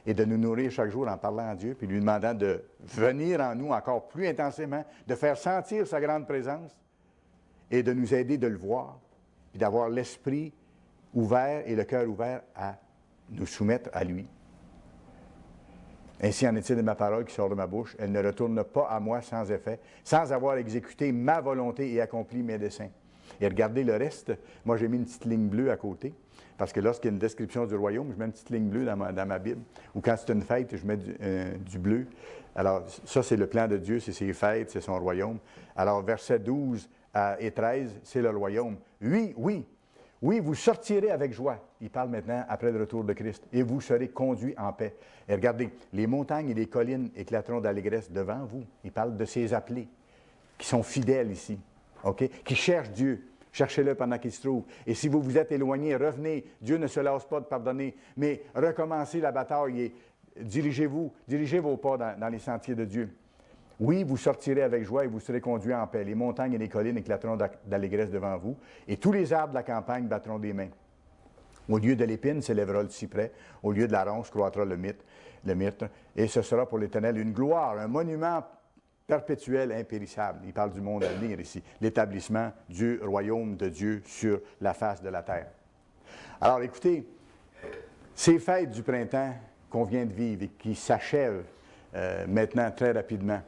et de nous nourrir chaque jour en parlant à Dieu, puis lui demandant de venir en nous encore plus intensément, de faire sentir sa grande présence et de nous aider de le voir, puis d'avoir l'esprit ouvert et le cœur ouvert à nous soumettre à lui. Ainsi en est-il de ma parole qui sort de ma bouche, elle ne retourne pas à moi sans effet, sans avoir exécuté ma volonté et accompli mes desseins. Et regardez le reste, moi j'ai mis une petite ligne bleue à côté, parce que lorsqu'il y a une description du royaume, je mets une petite ligne bleue dans ma Bible, ou quand c'est une fête, je mets du bleu. Alors ça c'est le plan de Dieu, c'est ses fêtes, c'est son royaume. Alors versets 12 et 13, c'est le royaume. Oui, oui, oui, vous sortirez avec joie. Il parle maintenant après le retour de Christ. Et vous serez conduits en paix. Et regardez, les montagnes et les collines éclateront d'allégresse devant vous. Il parle de ses appelés, qui sont fidèles ici, OK? Qui cherchent Dieu. Cherchez-le pendant qu'il se trouve. Et si vous vous êtes éloigné, revenez. Dieu ne se lasse pas de pardonner, mais recommencez la bataille et dirigez vos pas dans les sentiers de Dieu. Oui, vous sortirez avec joie et vous serez conduits en paix. Les montagnes et les collines éclateront d'allégresse devant vous, et tous les arbres de la campagne battront des mains. Au lieu de l'épine s'élèvera le cyprès, au lieu de la ronce croîtra le myrte, et ce sera pour l'Éternel une gloire, un monument perpétuel, impérissable. Il parle du monde à venir ici, l'établissement du royaume de Dieu sur la face de la terre. Alors écoutez, ces fêtes du printemps qu'on vient de vivre et qui s'achèvent maintenant très rapidement,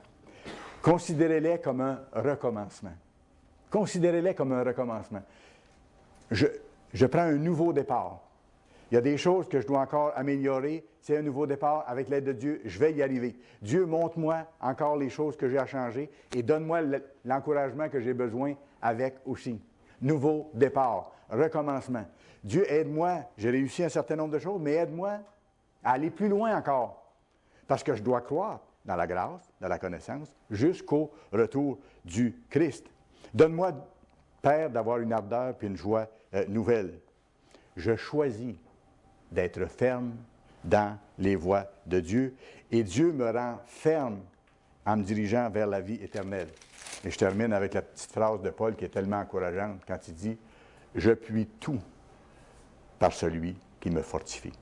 considérez-les comme un recommencement. Considérez-les comme un recommencement. Je prends un nouveau départ. Il y a des choses que je dois encore améliorer. C'est un nouveau départ. Avec l'aide de Dieu, je vais y arriver. Dieu, montre-moi encore les choses que j'ai à changer et donne-moi l'encouragement que j'ai besoin avec aussi. Nouveau départ, recommencement. Dieu, aide-moi. J'ai réussi un certain nombre de choses, mais aide-moi à aller plus loin encore. Parce que je dois croire dans la grâce, dans la connaissance, jusqu'au retour du Christ. Donne-moi, Père, d'avoir une ardeur puis une joie nouvelle. Je choisis d'être ferme dans les voies de Dieu, et Dieu me rend ferme en me dirigeant vers la vie éternelle. Et je termine avec la petite phrase de Paul qui est tellement encourageante quand il dit « Je puis tout par celui qui me fortifie ».